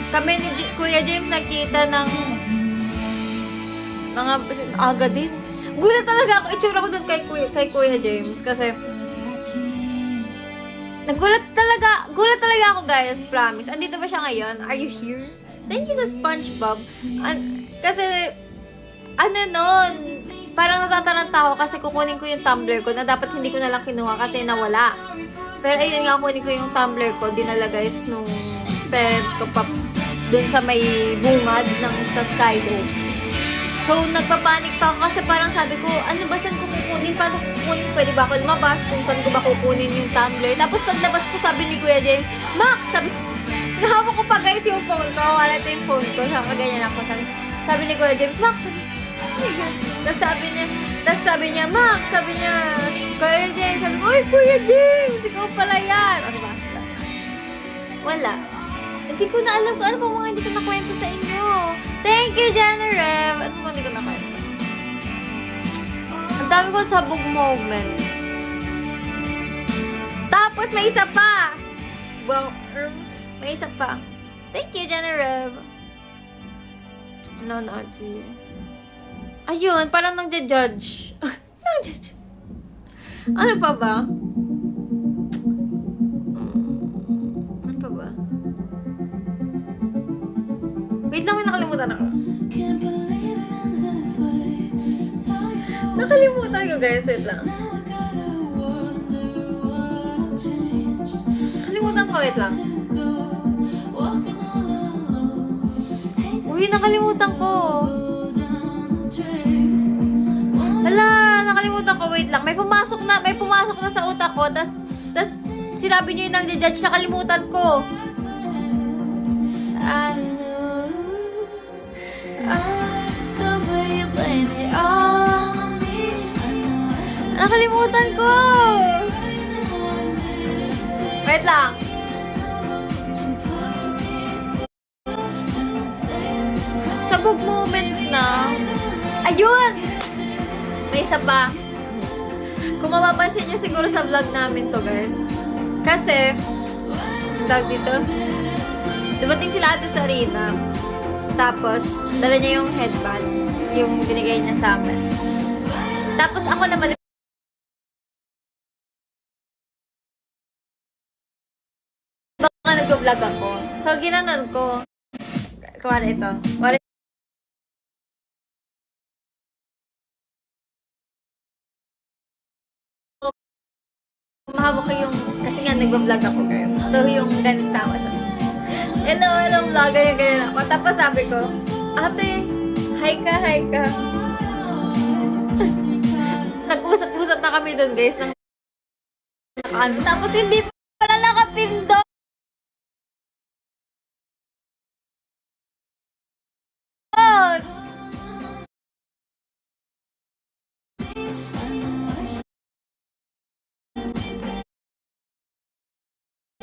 Kami ni Kuya James nagkita ng mga aga din. Gulat talaga ako, itsura ko dun kay Kuya James kasi gulat talaga ako guys, promise. Andito ba siya ngayon? Are you here? Thank you sa SpongeBob. Kasi, ano nun, parang natataranta ako kasi kukunin ko yung tumbler ko na dapat hindi ko na lang kinuha kasi nawala. Pero ayun nga, kunin ko yung tumbler ko, dinala guys nung parents ko pa dun sa may bungad ng sa Skydome. So, nagpapanik pa ako kasi parang sabi ko, ano ba, saan ko kukunin? Paano ko kukunin? Pwede ba ako lumabas? Kung saan ko ba kukunin yung tumbler? Tapos paglabas ko, sabi ni Kuya James, Max! Sabi ko, nahawak ko pa guys yung phone ko. Wala ito yung phone ko. Ganyan ako. Sabi ni Kuya James, Max! Tapos sabi niya, Max! Sabi niya, Kuya James! Sabi ko, uy, Kuya James! Ikaw pala yan! Ano ba? Wala. Hindi ko na alam kung ano pa mga hindi ko nakwento sa inyo. Thank you, Generev! Ano pa hindi ko nakwento? Ang dami ko sabog moments. Tapos may isa pa! Wow, may isa pa. Thank you, Generev! No, Auntie. Ayun, parang nang-judge. Nang-judge. Ano pa ba? Ano pa ba? Wait lang, may nakalimutan ako. Nakalimutan ko, guys. Wait lang. Nakalimutan ko, wait lang. Uy, nakalimutan ko. Hala, nakalimutan ko. Wait lang. May pumasok na sa utak ko. Tas sinabi niyo yung nang-judge. Nakalimutan ko. Nakalimutan ko. Wait lang. Sabog moments na. Ayun! May isa pa. Kung mapapansin nyo siguro sa vlog namin to, guys. Kasi, tawag dito, dumating sila ate sa arena. Tapos, dala niya yung headband. Yung binigay niya sa amin. Tapos, ako naman, baka nag-vlog ako. So, ginanon ko. Kuwari ito. Kuwari mahawak ko yung, kasi nga nag-vlog ako guys. So yung ganito ako sa hello vlogger yung ganyan ako. Tapos sabi ko, ate, hi ka. Nag-usap na kami dun guys. Tapos hindi pala nakapindot.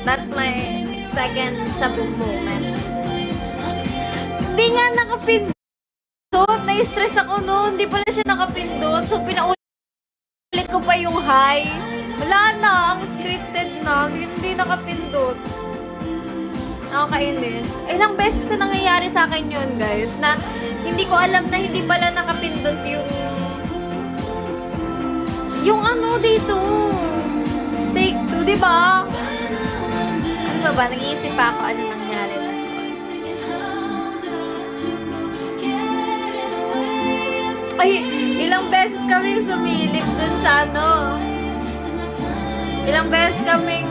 That's my second sabog moment. Hindi nga nakapindot. Na-stress ako noon. Hindi pala siya nakapindot. So, pinaulit ko pa yung hi. Wala na. Ang scripted na. Hindi nakapindot. Nakakainis. Ilang beses na nangyayari sa akin yun, guys. Na hindi ko alam na hindi pala nakapindot yung ano dito. Take 2, diba? Ano ba? Nag-iisip pa ako ano nangyari na. Ay, ilang beses kami sumilip dun sa ano. Ilang beses kaming...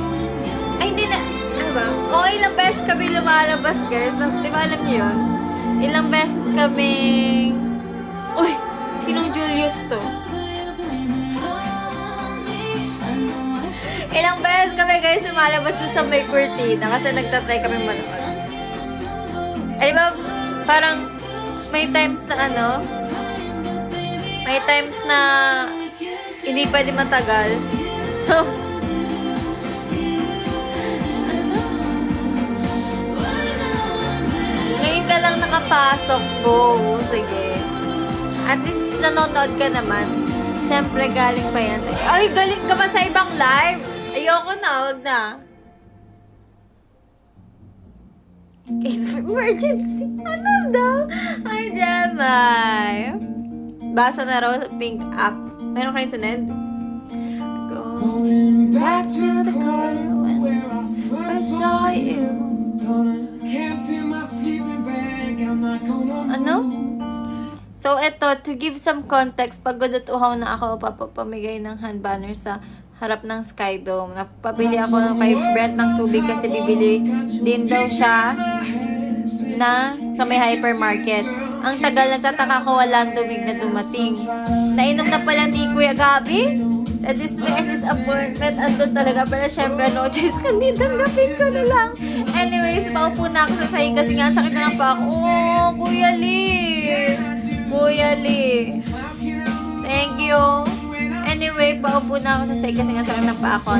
Ay, hindi na... Ano ba? Oo, ilang beses kami lumalabas, guys. Di ba alam niyo yun? Ilang beses kaming... Uy, sinong Julius to? Ilang beses kami guys lumalabas doon sa may cortina kasi nagtatry kami manood. Ay, ba, parang may times na ano, may times na hindi pwede matagal. So, ngayon ka lang nakapasok, go. Sige. At least nanonood ka naman. Siyempre, galing pa yan. Ay, galing ka pa sa ibang live. Ayoko na, wag na. Case of emergency. Ano daw? Ay, Gemma. Basa na raw sa pink app. Meron kayo sunod? Going back to the corner when I saw you. Ano? So, eto, to give some context, pagod at uhaw na ako papamigay ng hand banner sa harap ng Sky Dome. Napabili ako kay Brent ng tubig kasi bibili din daw siya na sa may hypermarket. Ang tagal, nagtataka ko walang tubig na dumating. Nainom na pala ni Kuya Gabi? At this appointment, andun talaga. Pero syempre, no choice, kundi tanggapin ko na lang. Anyways, paupo na ako sa sahig kasi nga sakit na lang pa ako. Oh, Kuya Lee! Kuya Lee! Thank you! Anyway, paupo na ako sa sahig kasi nga sakit na pa ako.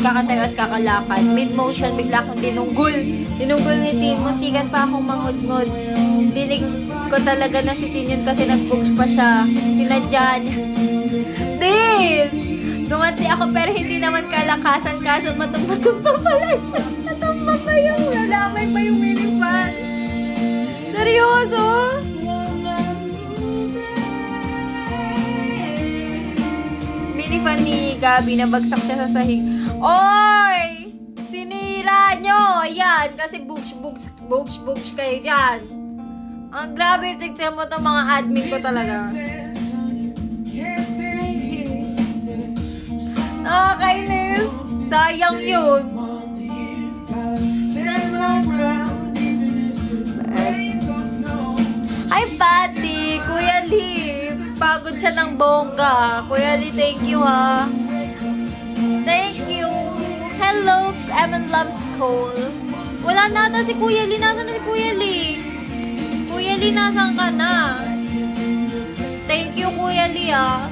Kakatayo at kakalakad. Mid-motion, bigla akong dinunggol. Dinunggol ni Tin. Muntikan pa akong mangudngod. Dinig ko talaga na si Tin yun kasi nag-books pa siya. Sinadya niya. Tin! Gumanti ako pero hindi naman kalakasan kaso matumpa pala siya. Natumpa pa yung lalaki pa yung minifan. Seryoso? Minifan ni Gabi, nabagsak siya sa sahig. Oy! Sinira nyo! Ayan, kasi books kayo dyan. Ang grabe, tignan mo itong mga admin ko talaga. Nakakainis. Sayang yun. Hi, Patty. Kuya Lee. Pagod siya ng bongga. Kuya Lee, thank you, ha. Thank you. Hello, Evan Loves Cole. Wala na ata si Kuya Lee. Nasaan na si Kuya Lee? Kuya Lee, nasaan ka na? Thank you, Kuya Lee, ha.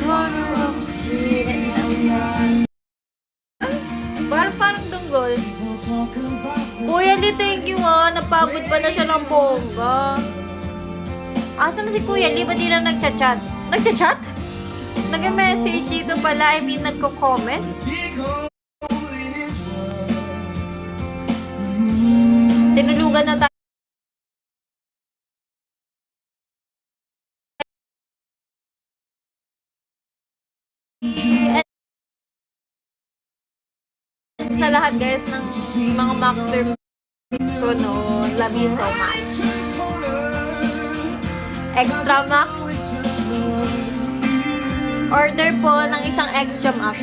Corner of the street and I'm not. Parang dunggol. Kuya Lee, thank you, ha. Napagod pa na siya ng bongga. Asan na si Kuya Lee? Ba't di lang nagchat-chat? Nagchat-chat? Nag-message dito pala. I mean, nagko-comment. Tinulugan na tayo. Sa lahat guys ng mga masterpiece ko, no, love you so much. Extra max. Order po ng isang extra max.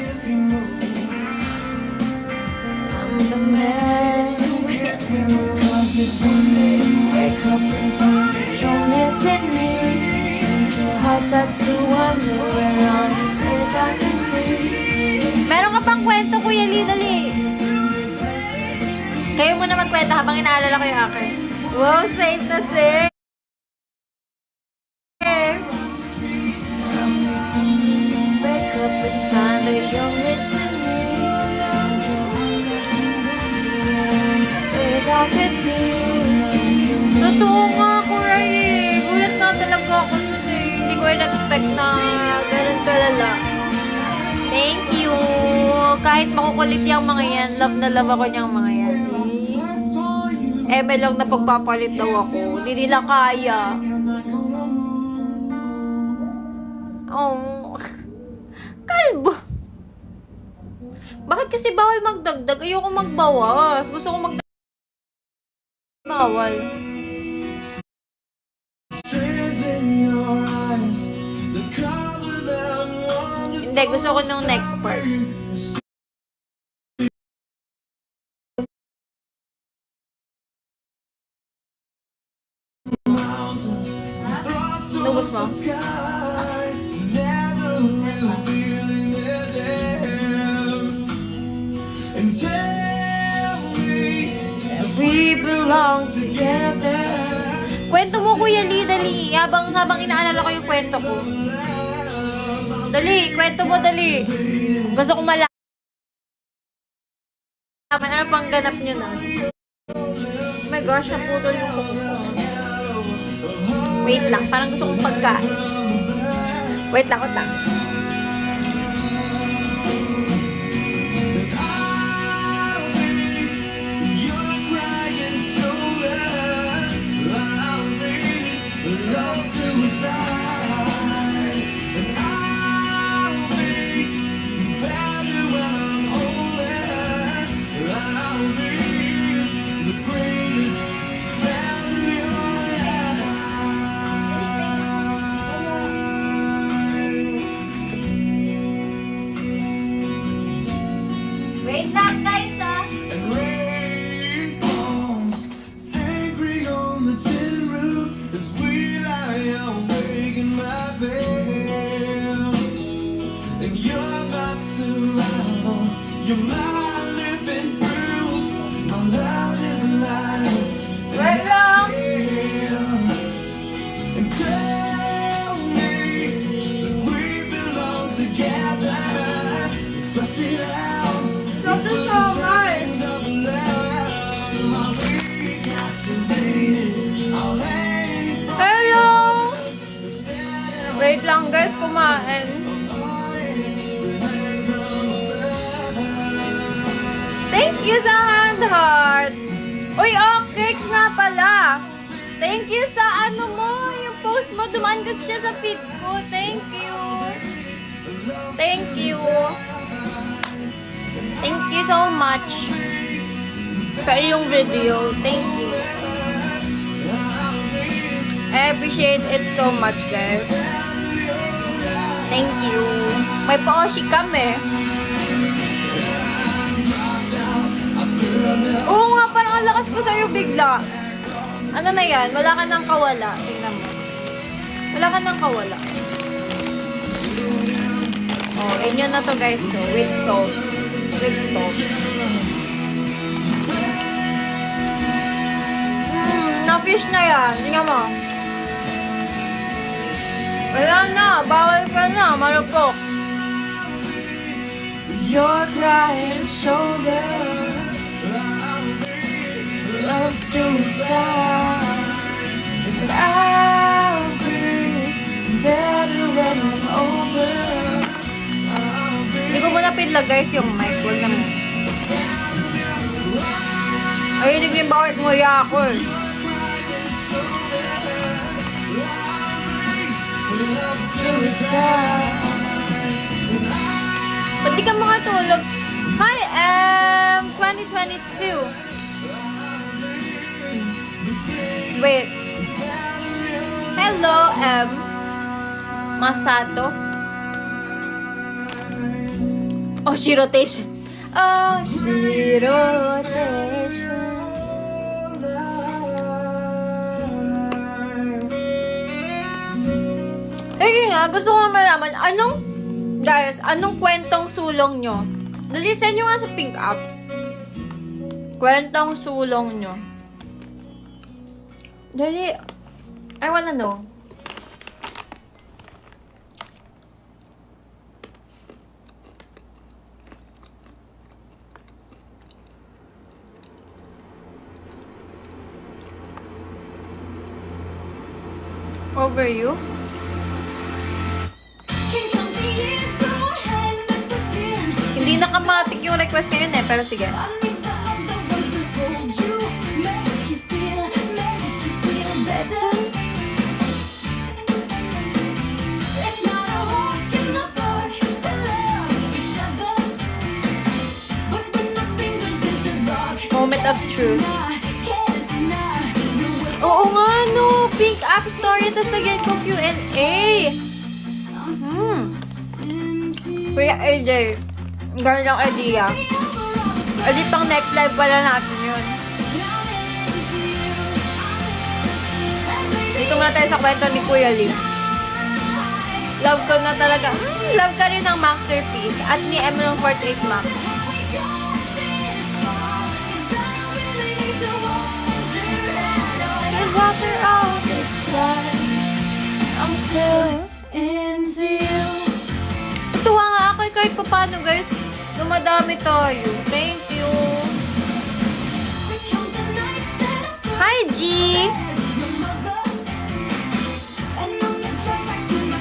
Meron ka pang kwento, Kuya Lee, dali. Kayo muna magkwento habang inaalala ko yung akin. Wow, safe na safe. Wake up and find that you're missing me. Say that could be. Totoo nga, Kuya Lee. Gulat na talaga ako nun eh. Hindi ko in-expect na ganun kalala. Thank you. Kahit makukulit yung mga yan, love na love ako niyang mga yan. May lang na pagpapalit daw ako. Hindi nila kaya. Oh. Kalbo. Bakit kasi bawal magdagdag? Ayoko magbawas. Gusto ko magdagdag. Bawal. Hindi, gusto ko nung next part. Nubos mo? Kuya Lee, dali. Habang inaalala ko yung kwento ko. Dali, kwento mo, dali. Gusto ko malaman. Ano pang ganap nyo na? Oh my gosh, naputol yung kuko ko. Wait lang, parang gusto kong pagkain. Wait lang, wait lang. Wait lang, guys, ah. And rain falls, angry on the tin roof as we lie awake in my bed. And you're my survival, you're my living proof. My love is alive. Wait lang. And tell me that we belong together. Trust it out. Thank you so much. Hello! Wait lang, guys, kumain. Thank you sa hand heart. Uy, oh, cakes nga pala. Thank you sa ano mo, yung post mo. Dumaan kasi siya sa feed ko. Thank you. Thank you. Thank you so much sa iyong video. Thank you. I appreciate it so much, guys. Thank you. May pa-oshi kami. Oo nga, parang ang lakas ko sa'yo bigla. Ano na yan? Wala ka nang kawala. Tingnan mo. Wala ka nang kawala. Oh, inyo na to, guys. So, with salt. With salt. Na-fish na yan. Tingnan mo. Wala na. Bawal ka na. Marupok. Your crying shoulder. Love suicide. And I'll be better when I'm older. Hindi ko muna pinlag, guys, yung mic. Huwag na mo. Ay, hindi ko yung bakit nguya ako eh. Suicide. Ba't di ka makatulog? Hi, 2022. Wait. Hello, Masato. Oh, she rotation. Oh, she rotation. Eh nga, gusto ko malaman, anong kwentong sulong nyo? Nalisen nyo nga sa Pink Up. Kwentong sulong nyo. Dali. I wanna know. Over you? Hindi nakamatic yung request ngayon eh, pero sige. Moment of truth. Oo nga, no. Pink App Story, tapos lagyan ko Q&A. Kuya AJ, ganun lang idea. Edi pang next live pala natin yun. Dito muna tayo sa kwento ni Kuya Lee. Love ko na talaga. Love ka rin ng Maxerpiece at ni M48 Max. water out the sun. I'm still into you. Tuwa nga ako kahit paano guys. Dumadami tayo. Thank you. Hi, G!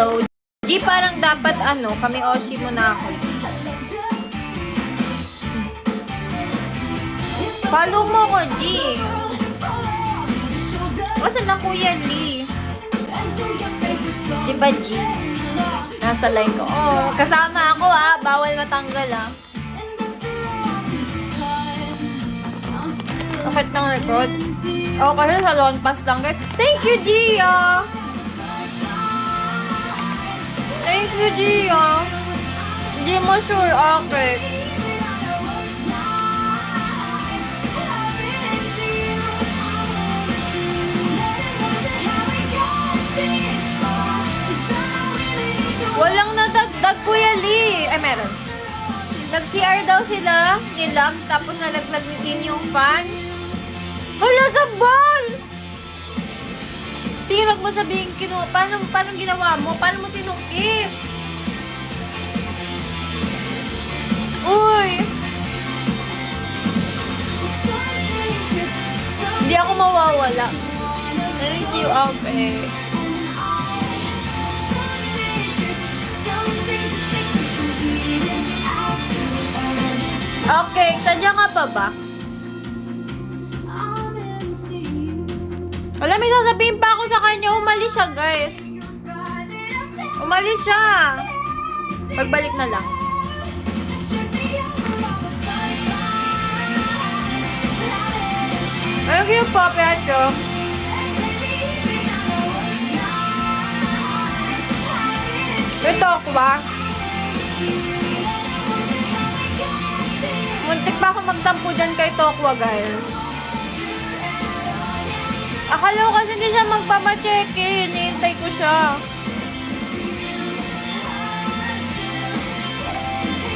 So, G, parang dapat kami Oshi mo na ako. Follow mo ko, G. Asan na Kuya Lee? Diba, G? Nasa line ko. Oh, kasama ako bawal matanggal Bakit ng record? Oh, kasi sa lawn pass lang guys. Thank you, Gia! Thank you, Gia! Hindi mo sure, okay. Walang nadagdag, Kuya Lee. Ay, meron. Nag-CR daw sila ni Lams, tapos nalaglag din yung fan. Hala, sa ball! Tingin, wag mo sabihin, paano ginawa mo? Paano mo sinungkit? Uy! Hindi ako mawawala. Thank you, Ape. Okay, sadya nga ba? Wala, may sasabihin pa ako sa kanya. Umalis siya, guys. Umalis siya. Pagbalik na lang. Ayun kayo po, Pedro. Ito ako ba? Muntik pa ako magtampo dyan kay Tokwa, guys. Akala ko kasi hindi siya magpapacheck hinihintay ko siya.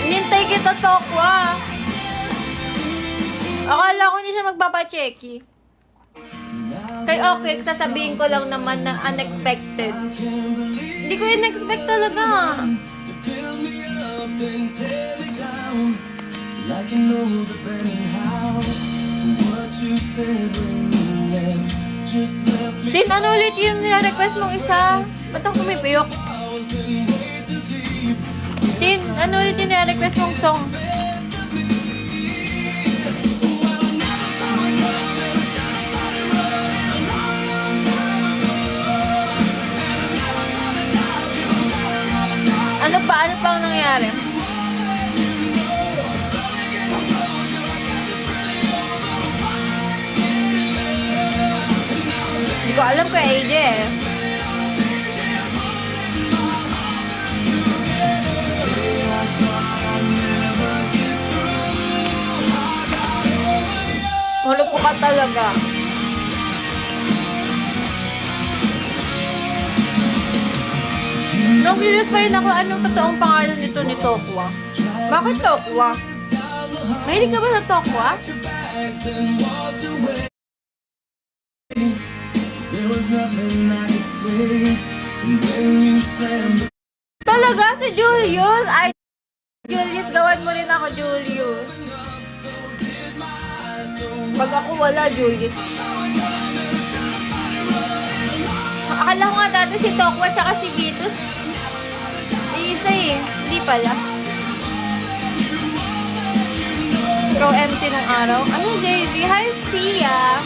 Hinihintay kita, Tokwa. Akala ko hindi siya magpapacheck Kay okay, sasabihin ko lang naman na unexpected. Hindi ko in-expect talaga. Like an old abandoned house. What you said when you left just left me. Din, ano ulit yung request mong isa? Ba't ako kumipiyok? I was in way too deep. Din, ano ulit yung request mong song? Ano pa? Ano pa ang nangyari? Hindi ko alam kay AJ Hulog ko ka talaga. No, curious pa rin ako anong totoong pangalan nito ni Tokwa. Bakit Tokwa? Mahilig ka ba sa Tokwa? There was nothing I could say. And when you slammed Talaga si Julius? Ay, Julius, gawan mo rin ako, Julius. Pag ako wala, Julius. Akala ko nga dati si Tokwa tsaka si Vitus. Isa hindi pala. Ikaw MC nung araw. Ano, JV? Hi, Sia.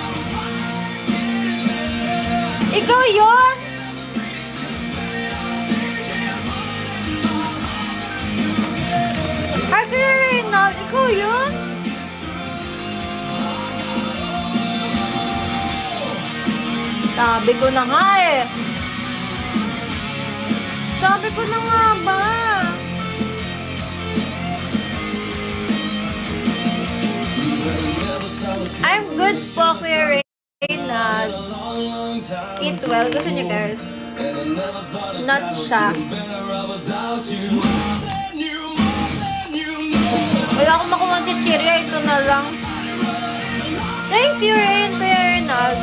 Ikaw yun? Hi, Kuya Reynald. Ikaw yun? Sabi ko na nga Sabi ko na nga ba? I'm good po, Kuya Reynald. Eat well. Gusto niyo, guys? Not siya. Wala akong makuha si Chiria. Ito na lang. Thank you, Kuya Reynald.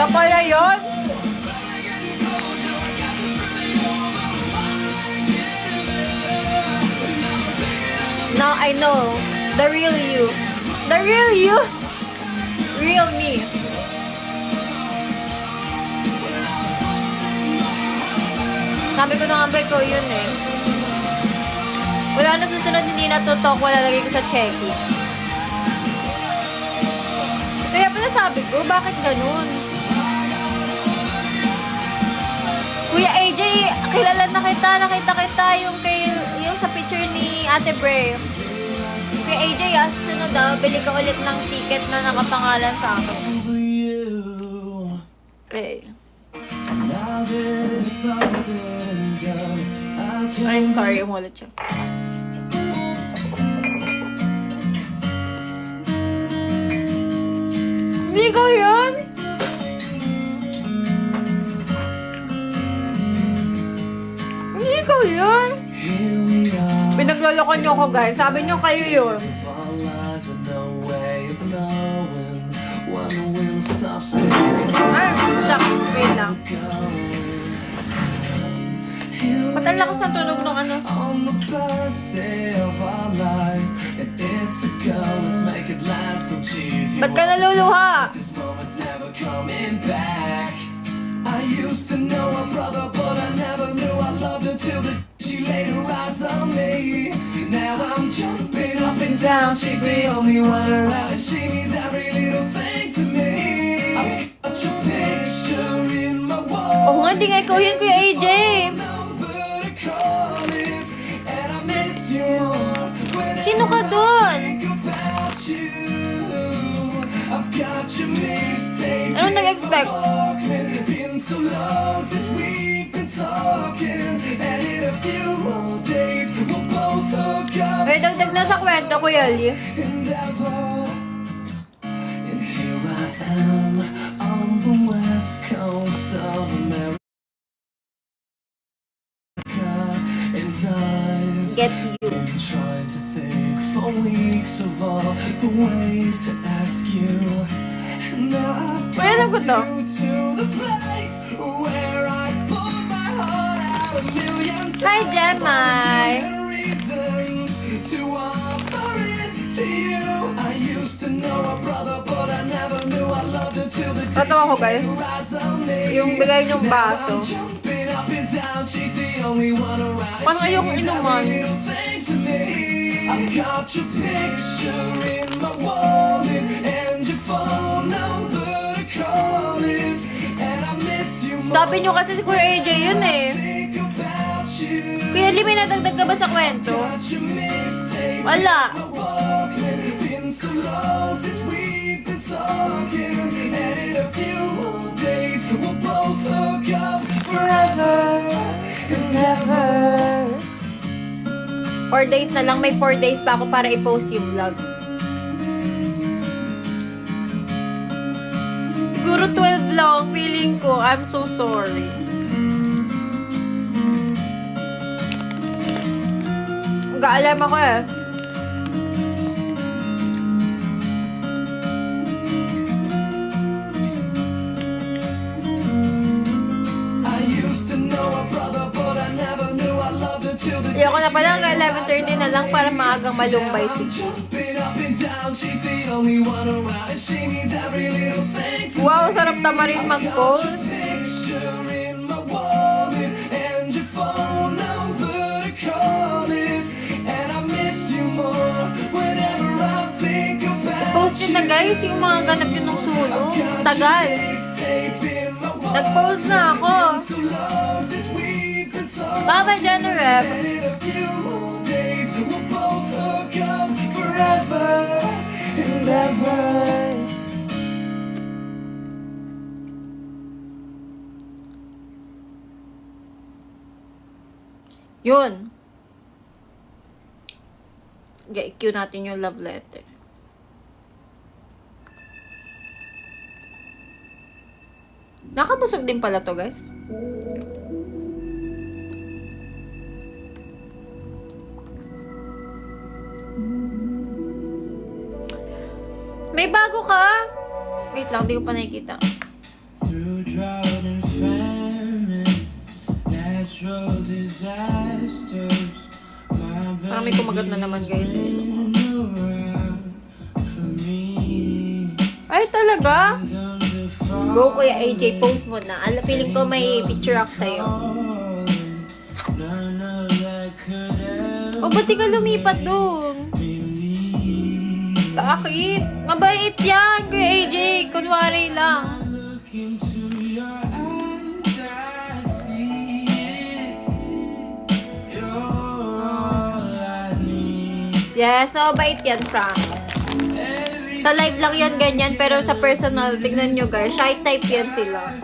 Siya pala yun? Now I know the real you. The real you. Real me. Sabi ko na nga ko yun eh. Wala na susunod, hindi natutok, wala lagay ko sa checking. Kaya pala sabi ko, bakit ganun? Kuya AJ, kilala na kita, nakita kita yung sa picture ni Ate Bre. Kuya AJ, sunod bili ka ulit ng ticket na nakapangalan sa akin. Okay. I'm sorry, umulit siya. Hindi ko yun! Hindi ko yun! Pinagloloko niyo ko guys. Sabi niyo kayo yun. Ay, shucks. Wait lang. Ba't ang lakas ng tunog ng ano? On the first day of our lives, and it's a go, let's make it last so cheesy. Ba't ka naluluha? This moment's never coming back. I used to know her brother, but I never knew I loved her till she laid her eyes on me. Now I'm jumping up and down, she's the only one around, and she means every little thing to me. I've got your picture in my wall. Oo nga, hindi nga ikaw yun, Kuya AJ. Sino ka dun? Anong nag-expect? May dagdag na sa kwento, Kuya Lee. And here I am on the west coast of America, and I've Get you. been trying to think for weeks of all the ways to ask you. And now I've Uy, alam ko to. brought you to the place where I poured my heart out a million times. Hi, Gemma. Reasons to offer it to you. I used to know a brother, but I never knew I loved her till the day Tatawa ko, guys. she rise on me. Yung bigay niyong Now baso. I'm jumping up and down, she's the only one around. Paano ayokong inuman? I've got your picture in my wallet and your phone number to call it, and I miss you more. Sabi niyo kasi si Kuya AJ yun eh. Think about you. Kuya Lee, may nadagdag ka ba sa kwento? Got your mixtape Wala. in my wallet. Been so long since we've been talking, and in a few more days we'll both hook up forever and never. 4 days na lang. May 4 days pa ako para i-post yung vlog. Siguro 12 lang. Feeling ko. I'm so sorry. Mag-aalam ako eh. I used to know a brother, but I never knew I loved her till the Ayoko na pala hanggang 11:30 na lang para maagang malumbay si Chi. Wow, sarap tamarin mag-post. I-post yun na guys, yung mga ganap yun ng suno. Tagal. Nag-post na ako. Bye-bye, Jennerep. Yun. I-cue natin yung love letter. Nakabusog din pala to, guys. May bago ka? Wait lang, hindi ko pa nakikita. through drought and famine, natural disasters. My Parang may kumagat na naman, guys. been around for me. Ay, talaga? Comes a fall. Go, Kuya AJ, post mo na. Feeling ko may picture ako sa'yo. None of that could ever O, ba't di ka lumipat doon? believe. Bakit? Mabait yan, Kuya AJ. Kunwari lang. Look into your eyes, I see it. You're all I need. Yes, mabait yan, promise. Sa live lang yan ganyan, pero sa personal, tignan nyo guys, shy type yan sila.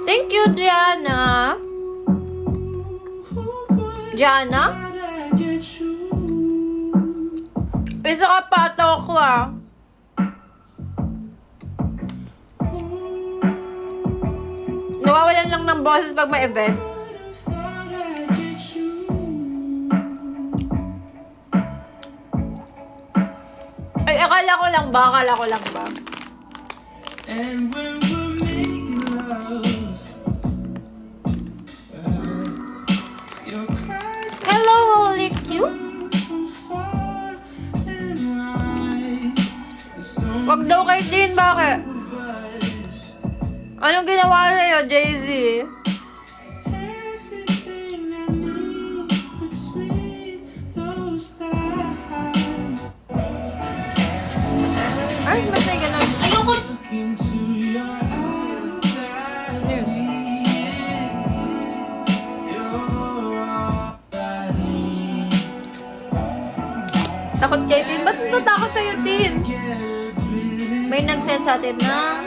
Thank you, Diana. Diana? Isa ka pato ako ah. Nawawalan lang ng boses pag may event. Ay, akala ko lang ba? And when we're making love, your cries Hello, Holy Q. from far and wide. So Wag daw kay Dean, bakit? much, Anong ginawa sa'yo, Jay-Z? everything I need between those thighs. Ay, ba't may ganun? Ayoko! Look into your eyes, I see it. You're all I need. Takot kay Dean? Ba't natatakot sa'yo, Dean? Get a breath. May nag-send sa atin na...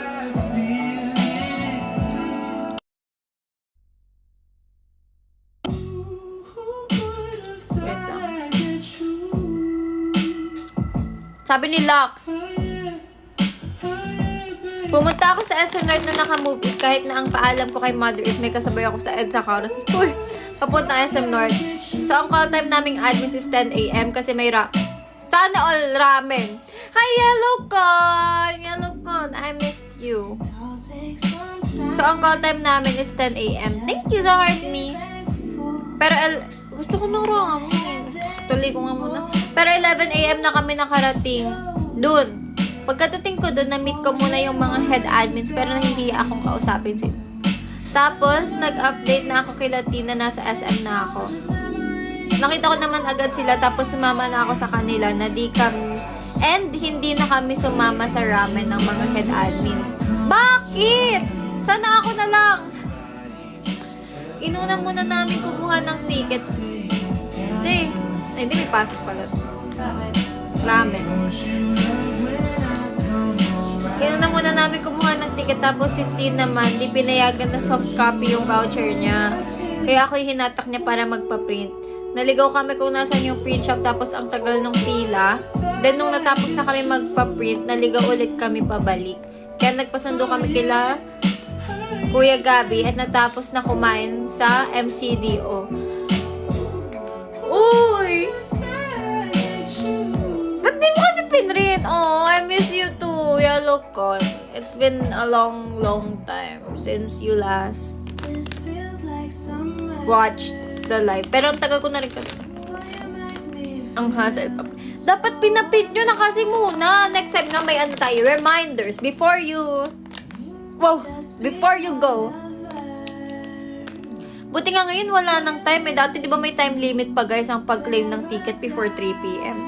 Wait lang. Sabi ni Lux, pumunta ako sa SM North na naka-movie kahit na ang paalam ko kay mother is may kasabay ako sa EDSA Caros. Uy, papunta SM North. So, ang call time naming admins is 10 a.m. kasi may sana all ramen. Hi, Yellow Con! Yellow Con, I missed you. So, ang call time namin is 10 a.m. Thank you sa heart me. Pero, gusto ko ng ramen. Tuloy ko nga muna. Pero 11 a.m. na kami nakarating. Doon. Pagkatating ko doon, na-meet ko muna yung mga head admins pero nahihiya akong kausapin sila. Tapos, nag-update na ako kay Latina, nasa SM na ako. Nakita ko naman agad sila tapos sumama na ako sa kanila na hindi na kami sumama sa ramen ng mga head admins. Bakit? Sana ako na lang. Inuna muna namin kumuha ng ticket. Hindi, may pasok pala. Ramen. Inuna muna namin kumuha ng ticket tapos si Tin naman, di pinayagan na soft copy yung voucher niya. Kaya ako yung hinatak niya para magpa-print. Naligaw kami kung nasan yung print shop tapos ang tagal ng pila. Then nung natapos na kami magpa-print, naligaw ulit kami pabalik. Kaya nagpasundo kami kila Kuya Gabi at natapos na kumain sa MCDO. Uy! Ba't di mo kasi pinrint? Oh, I miss you too, Yellow Con. It's been a long, long time since you last watched the live. Pero ang tagal ko na rin kasi. Ang hassle pa. Dapat pinaprint nyo na kasi muna. Next time nga may ano tayo, reminders before you go. Buti nga ngayon wala nang time. Dati di ba may time limit pa guys ang pag-claim ng ticket before 3 p.m.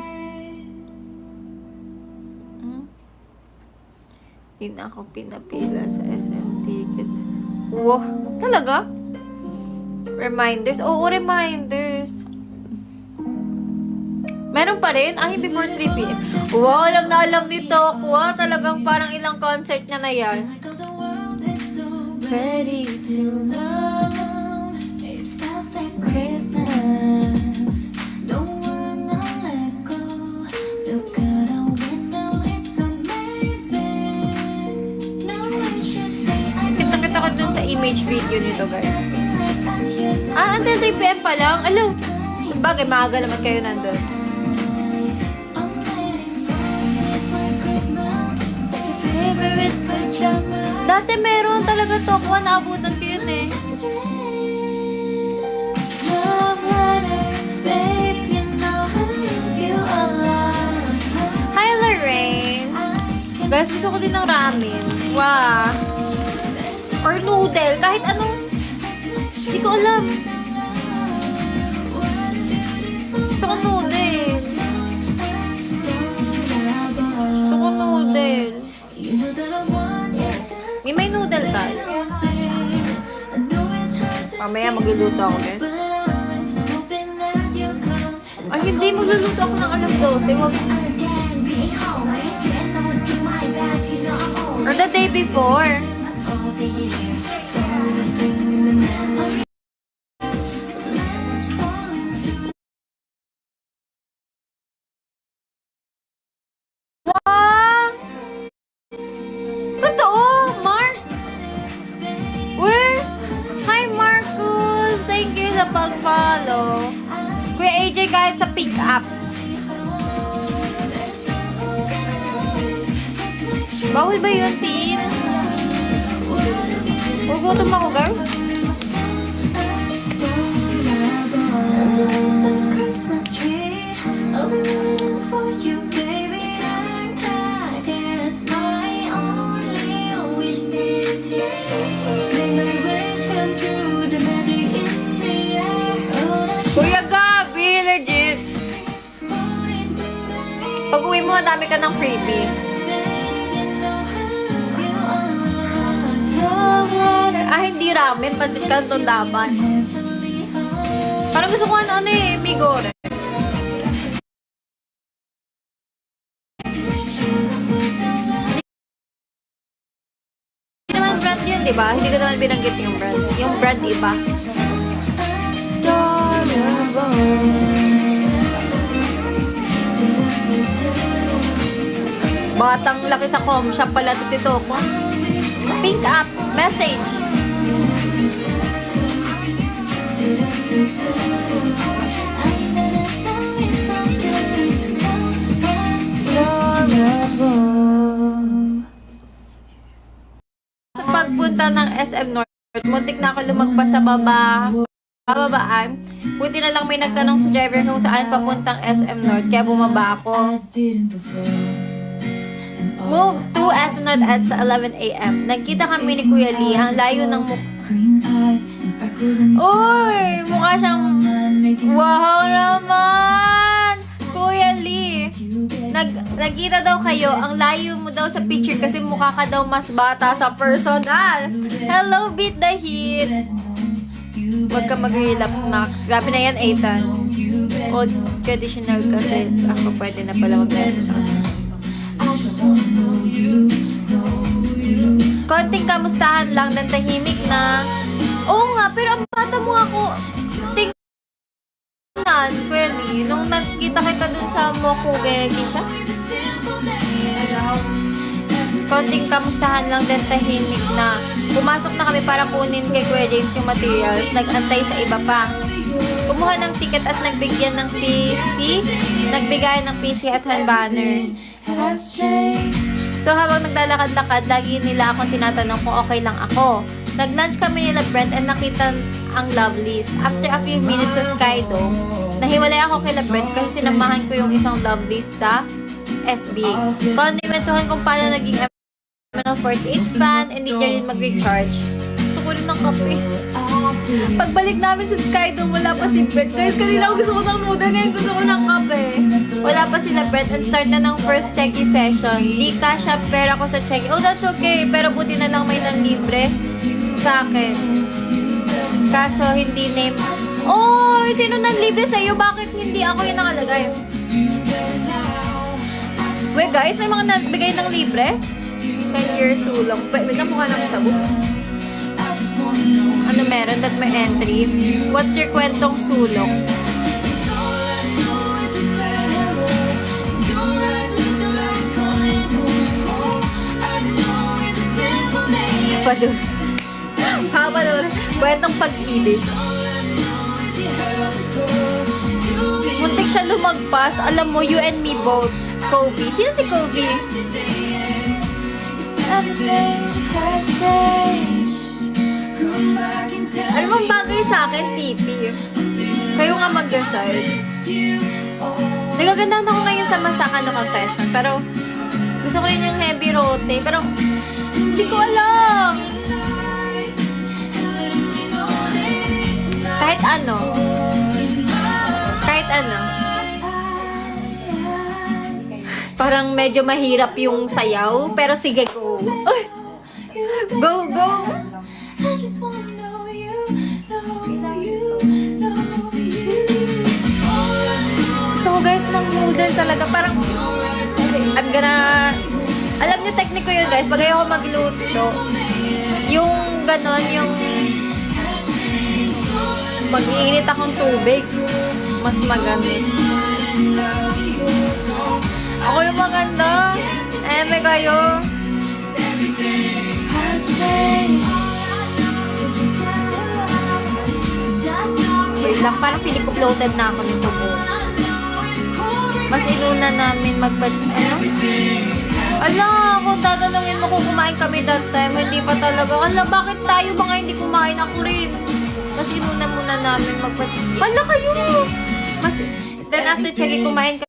Hindi na ako pinapila sa SM tickets. Wow, talaga? Reminders? Oo, reminders. Meron pa rin? Ay, before 3 p.m. Wow, alam na alam nito ako. Talagang parang ilang concert niya na yan. Ready to love. It's perfect Christmas. Don't wanna let go. Look out our window, it's amazing. No, I should say I Kita-kita ko dun sa image video nito, guys. Until 3 p.m. pa lang. Alo. Mas bagay, maaga naman kayo nandun. I'm waiting for this way. Dati meron talaga top 1. Naabutan ko yun eh. Love letter, babe, you know I love you a lot. Hi, Lorraine. Guys, gusto ko din ng ramen. Wow. Or noodle. Kahit anong... Hindi ko alam. Gusto ko noodle. Gusto ko noodle. You know that I want is just May noodle tayo. I know it's hard to Mamaya magluluto ako, guys. but I'm hoping that you come. Ay, hindi. Magluluto ako ng alas 12. Wag... Again, being home, and I would do my best, you know I'm on Or the day before. all the year. For the spring memory. Wow! Totoo, Mark! Where? Hi, Marcus! Thank you sa pag-follow. Kuya AJ, kahit sa pick-up. Bawal ba yun, Tin? Gugutom ako, guys. Christmas tree, I'll be waiting for you, baby. Santa, it's my only wish this year. Make my wish come true, the magic in the air. Oh, that's Kuya Gabi, legit. floating through the air. Pag uwi mo, dami ka ng freebie. Ah, hindi ramen. Pansit Canton laban. Parang gusto ko ano eh, Migore. Hindi naman brand yun, di ba? Hindi ko naman binanggit yung brand. Yung brand iba. Batang laki sa com shop pala to si Toko. Pink up. Message. Sa pagpunta ng SM North, muntik na ako lumagpas sa babaan. Buti na lang may nagtanong sa driver kung saan papuntang SM North, kaya bumaba ako. Move to SM North at sa 11 a.m. Nagkita kami ni Kuya Lee, ang layo ng Uy! Mukha siyang... Wow naman! Kuya Lee! Nagkita daw kayo, ang layo mo daw sa picture kasi mukha ka daw mas bata sa personal. Hello, Beat the Hit! Huwag ka mag-relapse, Max. Grabe na yan, Ethan. O, traditional kasi ako pwede na pala mag-message sa kanya. Konting kamustahan lang ng tahimik na. Oo nga, pero ang bata mo ako. Tingnan, Kuya Lee, nung nagkita kita dun sa Mokugeki siya. Konting kamustahan lang din tahimik na. Pumasok na kami para kunin kay Kuya James yung materials. Nag-antay sa iba pa. Kumuha ng ticket at nagbigyan ng PC. Nagbigay ng PC at hand banner. So habang naglalakad-lakad, lagi nila akong tinatanong kung okay lang ako. Nag-lunch kami nila Brent and nakita ang Lovelies. After a few minutes sa Skydome, nahiwalay ako kay Brent kasi sinamahan ko yung isang Lovelies sa SB. Kwentuhan kung paano naging MNO48 fan, hindi niya rin mag-recharge. Gusto ko rin ng kape. Pagbalik namin sa Skydome, wala pa si Brent. Guys, kanina gusto ko ng noodle, ngayon gusto ko ng kape. Wala pa sila Brent and start na ng first checky session. Di kasha pera ko sa checky. Oh, that's okay. Pero buti na lang may nanlibre sa akin. Kaso hindi name. Oh, sino nanlibre sa'yo? Bakit hindi ako yung nakalagay? Wait guys, may mga nagbigay ng libre? Send your sulong. Wait lang, mukha namin sa book. Ano meron? Ba't may entry? What's your kwentong sulong? Padur. Padur. Kwentong pag-ibig. Muntik siya lumagpas. Alam mo, you and me both. Kobe. Sino si Kobe? everything has changed. Come back and tell Ano bang bagay sa akin, TP? Kayo nga mag-decide. Nagagandahan ako ngayon sa Masaka no Confession. Pero, gusto ko rin yung heavy rote. Pero, hindi ko alam. Kahit ano. Kahit ano. Parang medyo mahirap yung sayaw. Pero sige, go. Ay! Go, go! I just wanna know you, know you, know you. Gusto ko guys ng noodle talaga. Parang, I'm gonna... Alam niyo, technique ko yun guys. Pag ayaw ko magluto, yung ganon, yung mag-iinit akong tubig, mas maganda. Ako yung maganda. Eme kayo. Has changed. Wait lang, parang feeling ko bloated na ako nito po. Mas inuna namin ano? Ala, kung tatanungin mo kung kumain kami that time, hindi pa talaga. Ala, bakit tayo mga hindi kumain? Ako rin. Mas inuna muna namin Ala kayo! Mas, then after checking, kumain kami.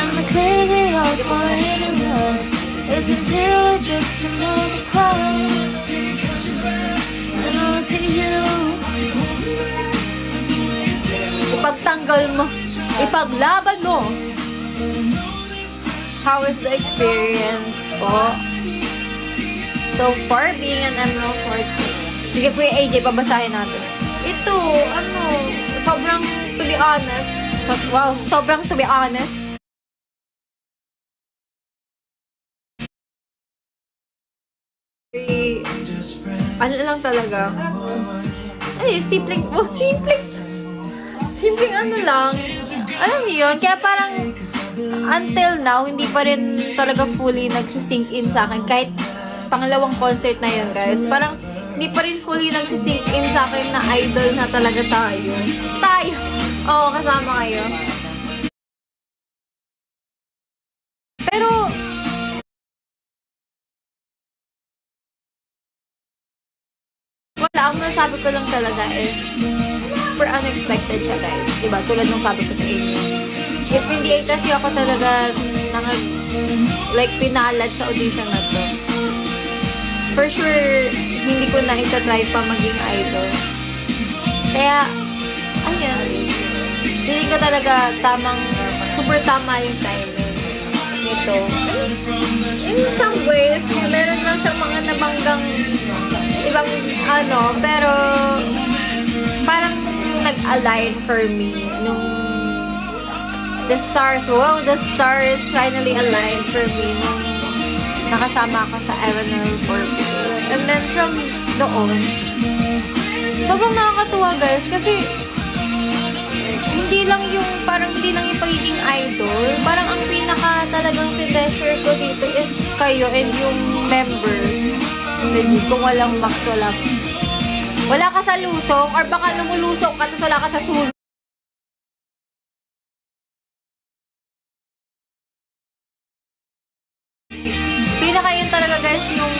I'm crazy about falling in love. Isn't real, just another cross. And I look at you. Ipagtanggal mo. Ipaglaban mo. How is the experience po? So far, being an Emerald 40. Sige, Kuya AJ, babasahin natin. Ito, sobrang, to be honest, sobrang to be honest. Ano lang talaga. Simpleng ano lang. Alam niyo yun? Kaya parang, until now, hindi pa rin talaga fully nagsisink in sa akin. Kahit pangalawang concert na yun, guys. Parang, hindi pa rin fully nagsisink in sa akin na idol na talaga tayo. Oo, kasama kayo. Pero, wala, ang nasabi ko lang talaga is super unexpected siya, guys. Diba? Tulad nung sabi ko sa inyo. If hindi kasi ako talaga pinalad sa audition na to, for sure, hindi ko na itatry pa maging idol. Kaya, ayun, feeling ko talaga super tama yung timing nito. In some ways, meron lang siyang mga nabanggang ibang pero parang nag-align for me nung the stars finally aligned for me nung nakasama ako sa Evanel for Good. And then from doon, sobrang nakakatuwa guys kasi hindi lang yung pagiging idol, parang ang pinaka talagang treasure ko dito is kayo and yung members. Kung walang max, wala ka sa lusong or baka lumulusong ka tapos wala ka sa sulong. Pinaka yun talaga guys yung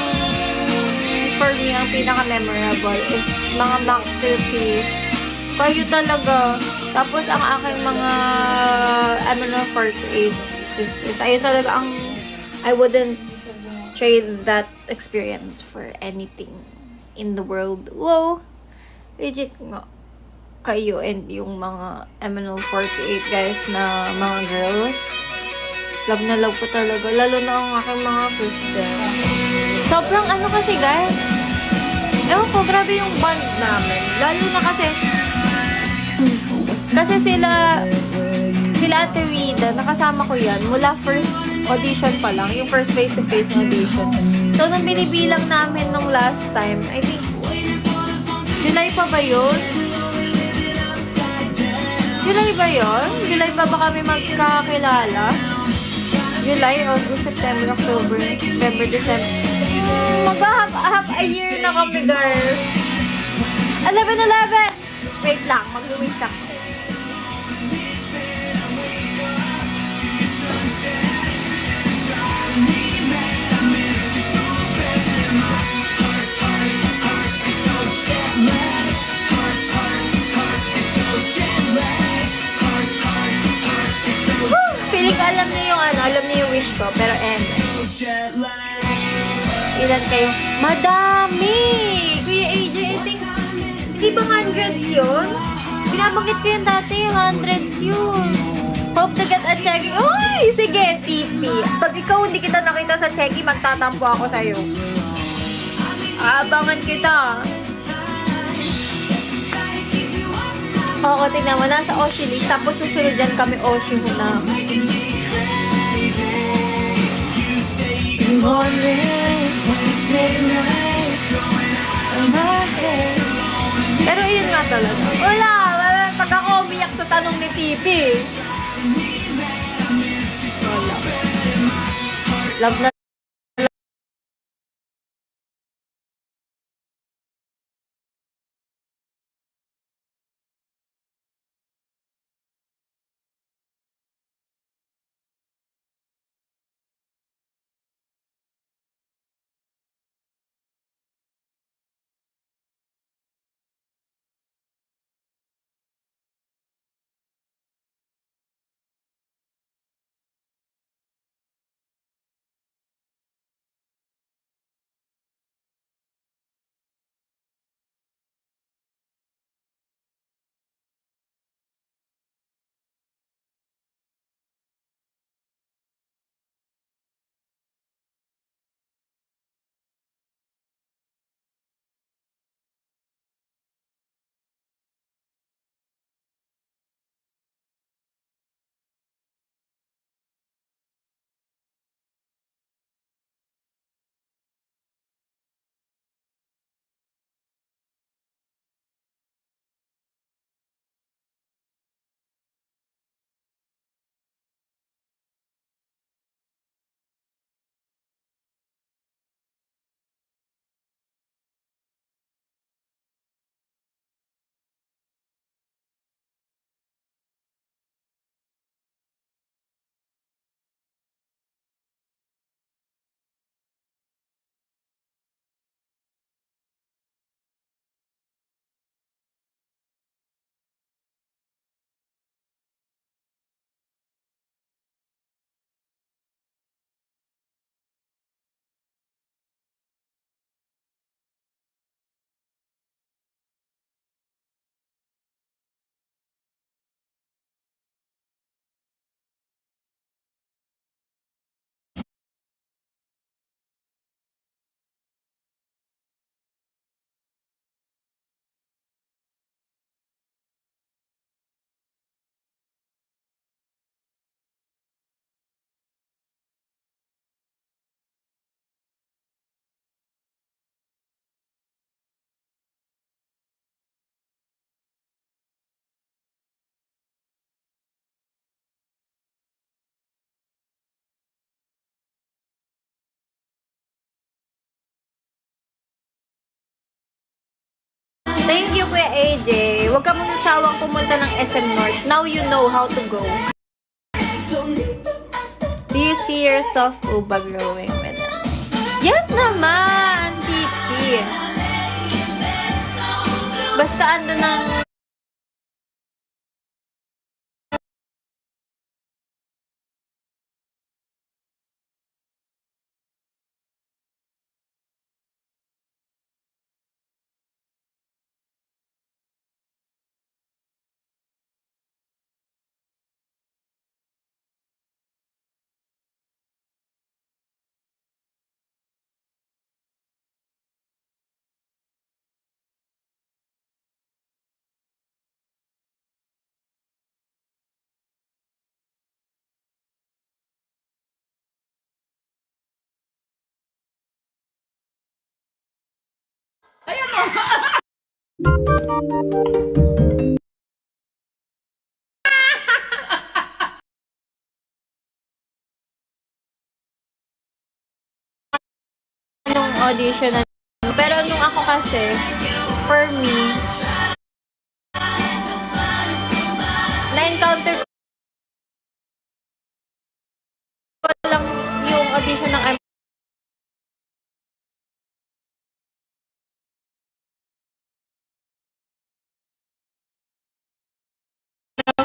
for me ang pinaka memorable is mga masterpiece. Kayo talaga. Tapos ang aking mga Emerald 48 sisters. Ayun talaga ang I wouldn't trade that experience for anything in the world. Whoa! Legit nga. Kayo and yung mga MNO48 guys na mga girls. Love na love ko talaga. Lalo na ang aking mga sister. Sobrang ano kasi guys. Ewan ko, grabe yung bond namin. Lalo na kasi sila Ate Wida, nakasama ko yan mula first audition pa lang, yung first face-to-face na audition. So, nung binibilang namin nung last time, I think, July pa ba yun? July ba yun? July pa ba kami magkakilala? July, August, September, October, November, December. Mag-half a year na kami, girls. 11/11! Wait lang, mag-wish ako. Feeling ko alam niyo yung alam niyo yung wish ko, pero ilan kayo? Madami! Kuya AJ, I think, hindi ba hundreds yun? Binabanggit ko yun dati, hundreds yun. Hope to get a checking. Uy! Sige, TP. Pag ikaw hindi kita nakita sa checking, magtatampo ako sa'yo. Aabangan kita. Oo, tingnan mo. Nasa Oshi list. Tapos susunod yan kami Oshi muna. Pero yun nga talaga. Wala. Pag ako umiyak sa tanong ni TP. Wala. Love na. Thank you, Kuya AJ. Huwag ka mong sawang pumunta ng SM North. Now you know how to go. Do you see yourself uba growing with them? Yes naman, Titi. Basta ando ng Nung audition na. Pero nung ako kasi, for me, na-encounter ko lang yung audition ng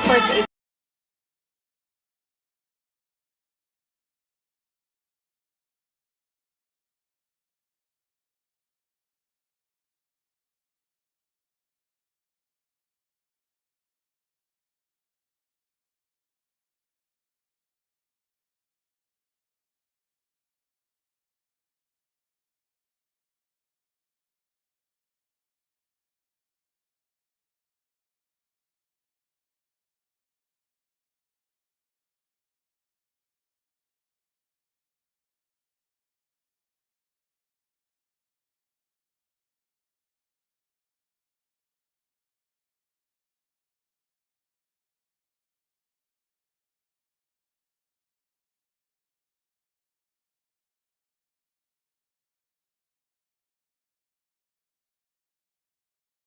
fourth eight.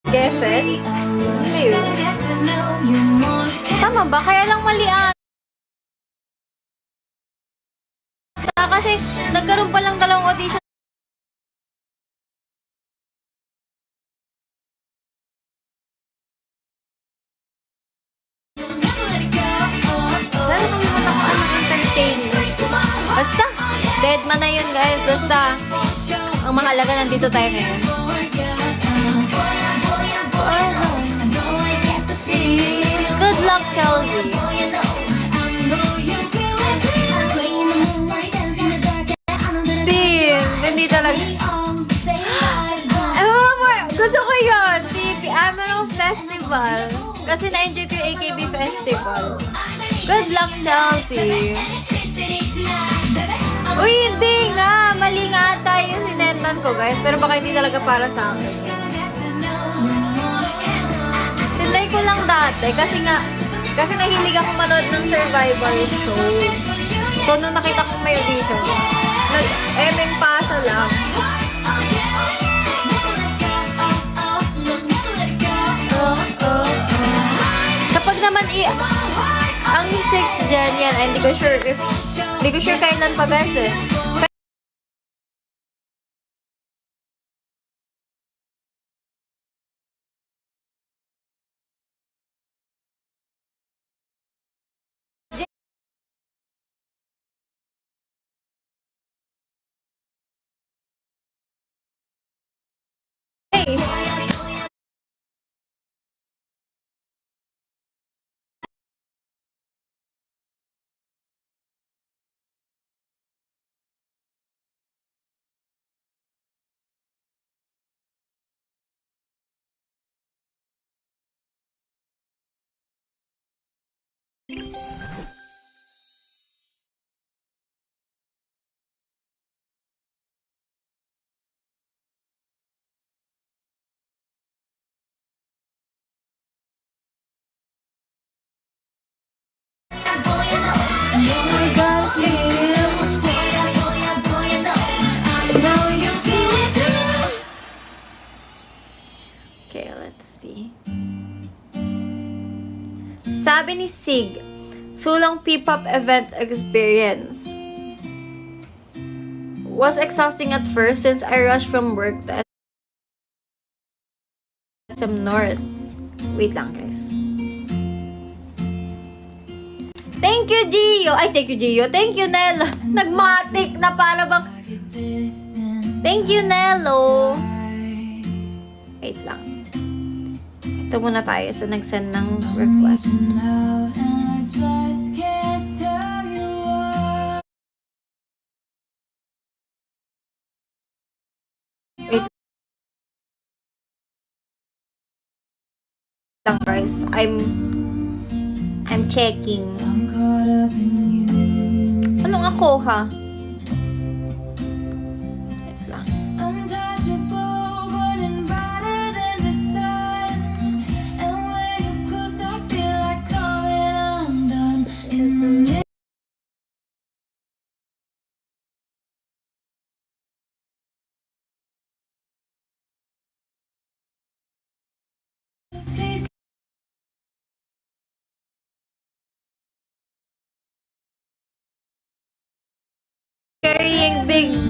Geffen? Ano yun? Tama ba? Kaya lang mali kasi nagkaroon pa lang dalawang audition. Lalo naman ako anong entertainment. Basta, dead man na yun guys. Basta, ang mahalaga nandito tayo ngayon. Good luck, Chelsea. Team, hindi talaga. Gusto ko yun. TV Amaral Festival. Kasi na-enjoy ko yung AKB Festival. Good luck, Chelsea. Uy, hindi nga. Mali nga tayo yung sinendan ko, guys. Pero baka hindi talaga para sa akin. Tinry ko lang dati. Kasi nahilig ako manood ng survival show. So, nung nakita kong may audition, nag-emeng pasa lang. Kapag naman ang 6th gen yan, ay hindi ko sure kailan pa guys eh. Okay, let's see. Sabi ni Sig, Sulong P-pop event experience was exhausting at first since I rushed from work to SM North. Wait lang, guys. Thank you, Gio. Ay, thank you, Gio. Thank you, Nelo. Nagmatic na para bang... Thank you, Nelo. Wait lang. Ito muna tayo sa nag-send ng request. Wait lang, guys. I'm checking. Anong ako, ha? Wait lang. carrying big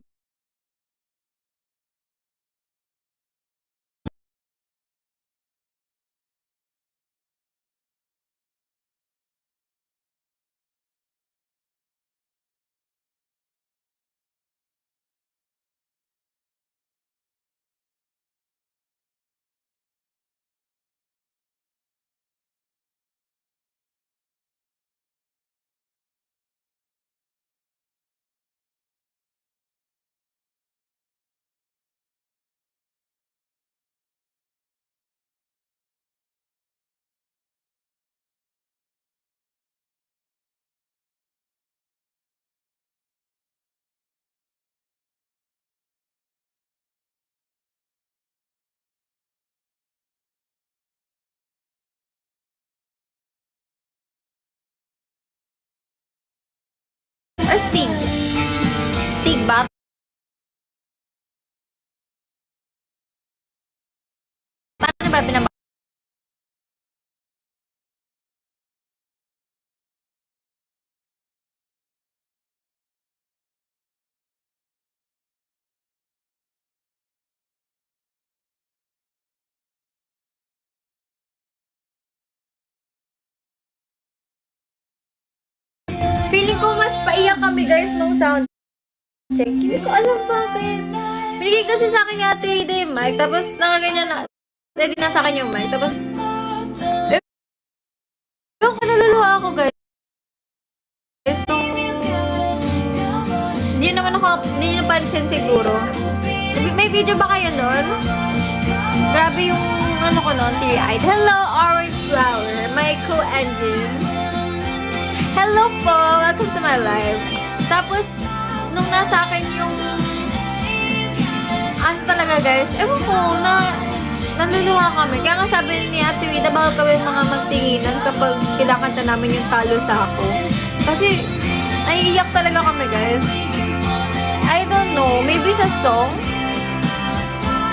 or sig. Sig ba? Paano ba binaba? Feeling ko mas paiyak kami guys nung sound check. Hindi ko alam bakit. Binigay kasi sa akin ni Ate Rida yung mic, tapos nakaganyan na, ready na sa akin yung mic, tapos, ewan ko, naluluha ako guys. Nung, hindi naman ako, hindi nyo napansin siguro. May video ba kayo nun? Grabe yung, ano ko nun, teary-eyed. Hello, Orange Flower, my co-engine. Hello po, welcome to my live. Tapos, nung nasa akin yung ano talaga guys, ewan ko, naluluha kami. Kaya nga sabi ni Ate Rida, baka kami mga magtinginan kapag kinakanta namin yung talo sa ako. Kasi, naiiyak talaga kami guys. I don't know, maybe sa song?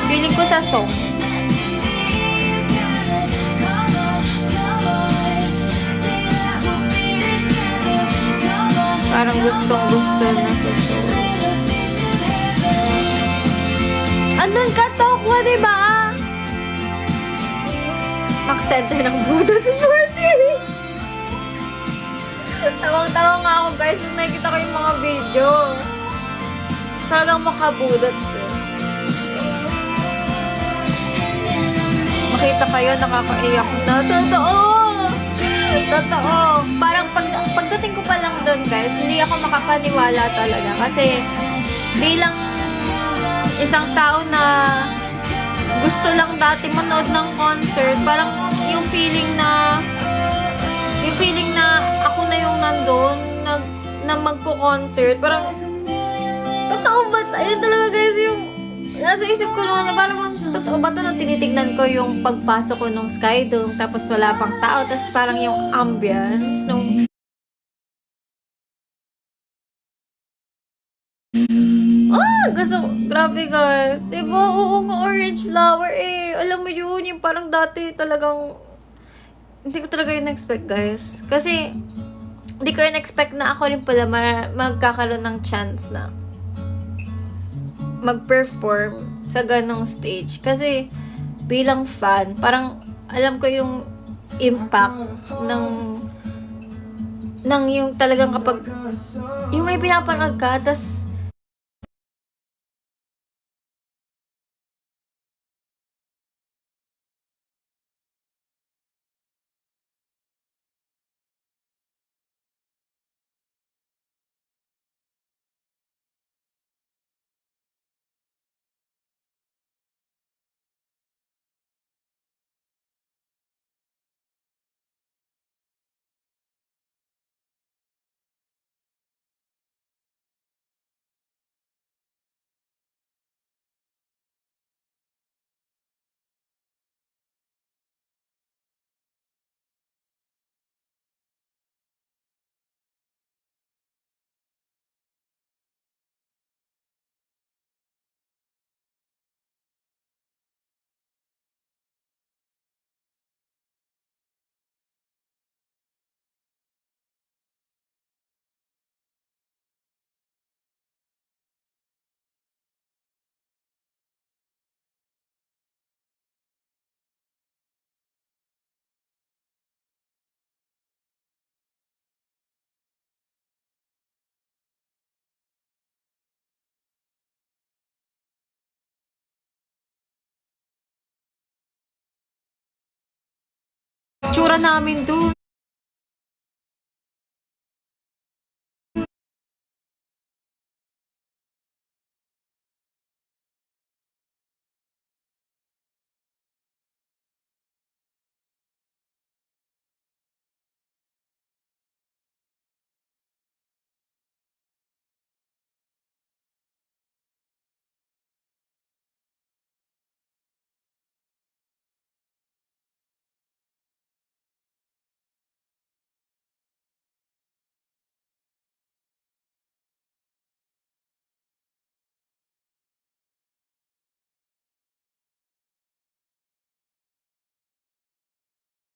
Feeling ko sa song. Parang gustong-gusto na sa song. Andun ka, Tokwa, diba? Max-center ng budot si birthday. Tawang-tawa nga ako, guys, nung nakikita ko yung mga video. Talagang makabudot eh. Makita kayo, nakakaiyak na. Totoo. Parang pagdating ko pa lang doon, guys, hindi ako makapaniwala talaga. Kasi bilang isang tao na gusto lang dati manood ng concert, parang yung feeling na ako na yung nandun na magko-concert, parang totoo ba? Ayun talaga guys, yung nasa isip ko noon na parang totoo ba ito nung tinitignan ko yung pagpasok ko nung Skydome, tapos wala pang tao, tapos parang yung ambience nung gusto ko. Grabe guys. Diba? Oo nga, Orange Flower eh. Alam mo yun, yung parang dati talagang hindi ko talaga yun expect guys. Kasi hindi ko yun expect na ako rin pala magkakaroon ng chance na mag-perform sa ganong stage. Kasi bilang fan, parang alam ko yung impact ng yung talagang kapag yung may pinapanood ka, tas itsura namin doon.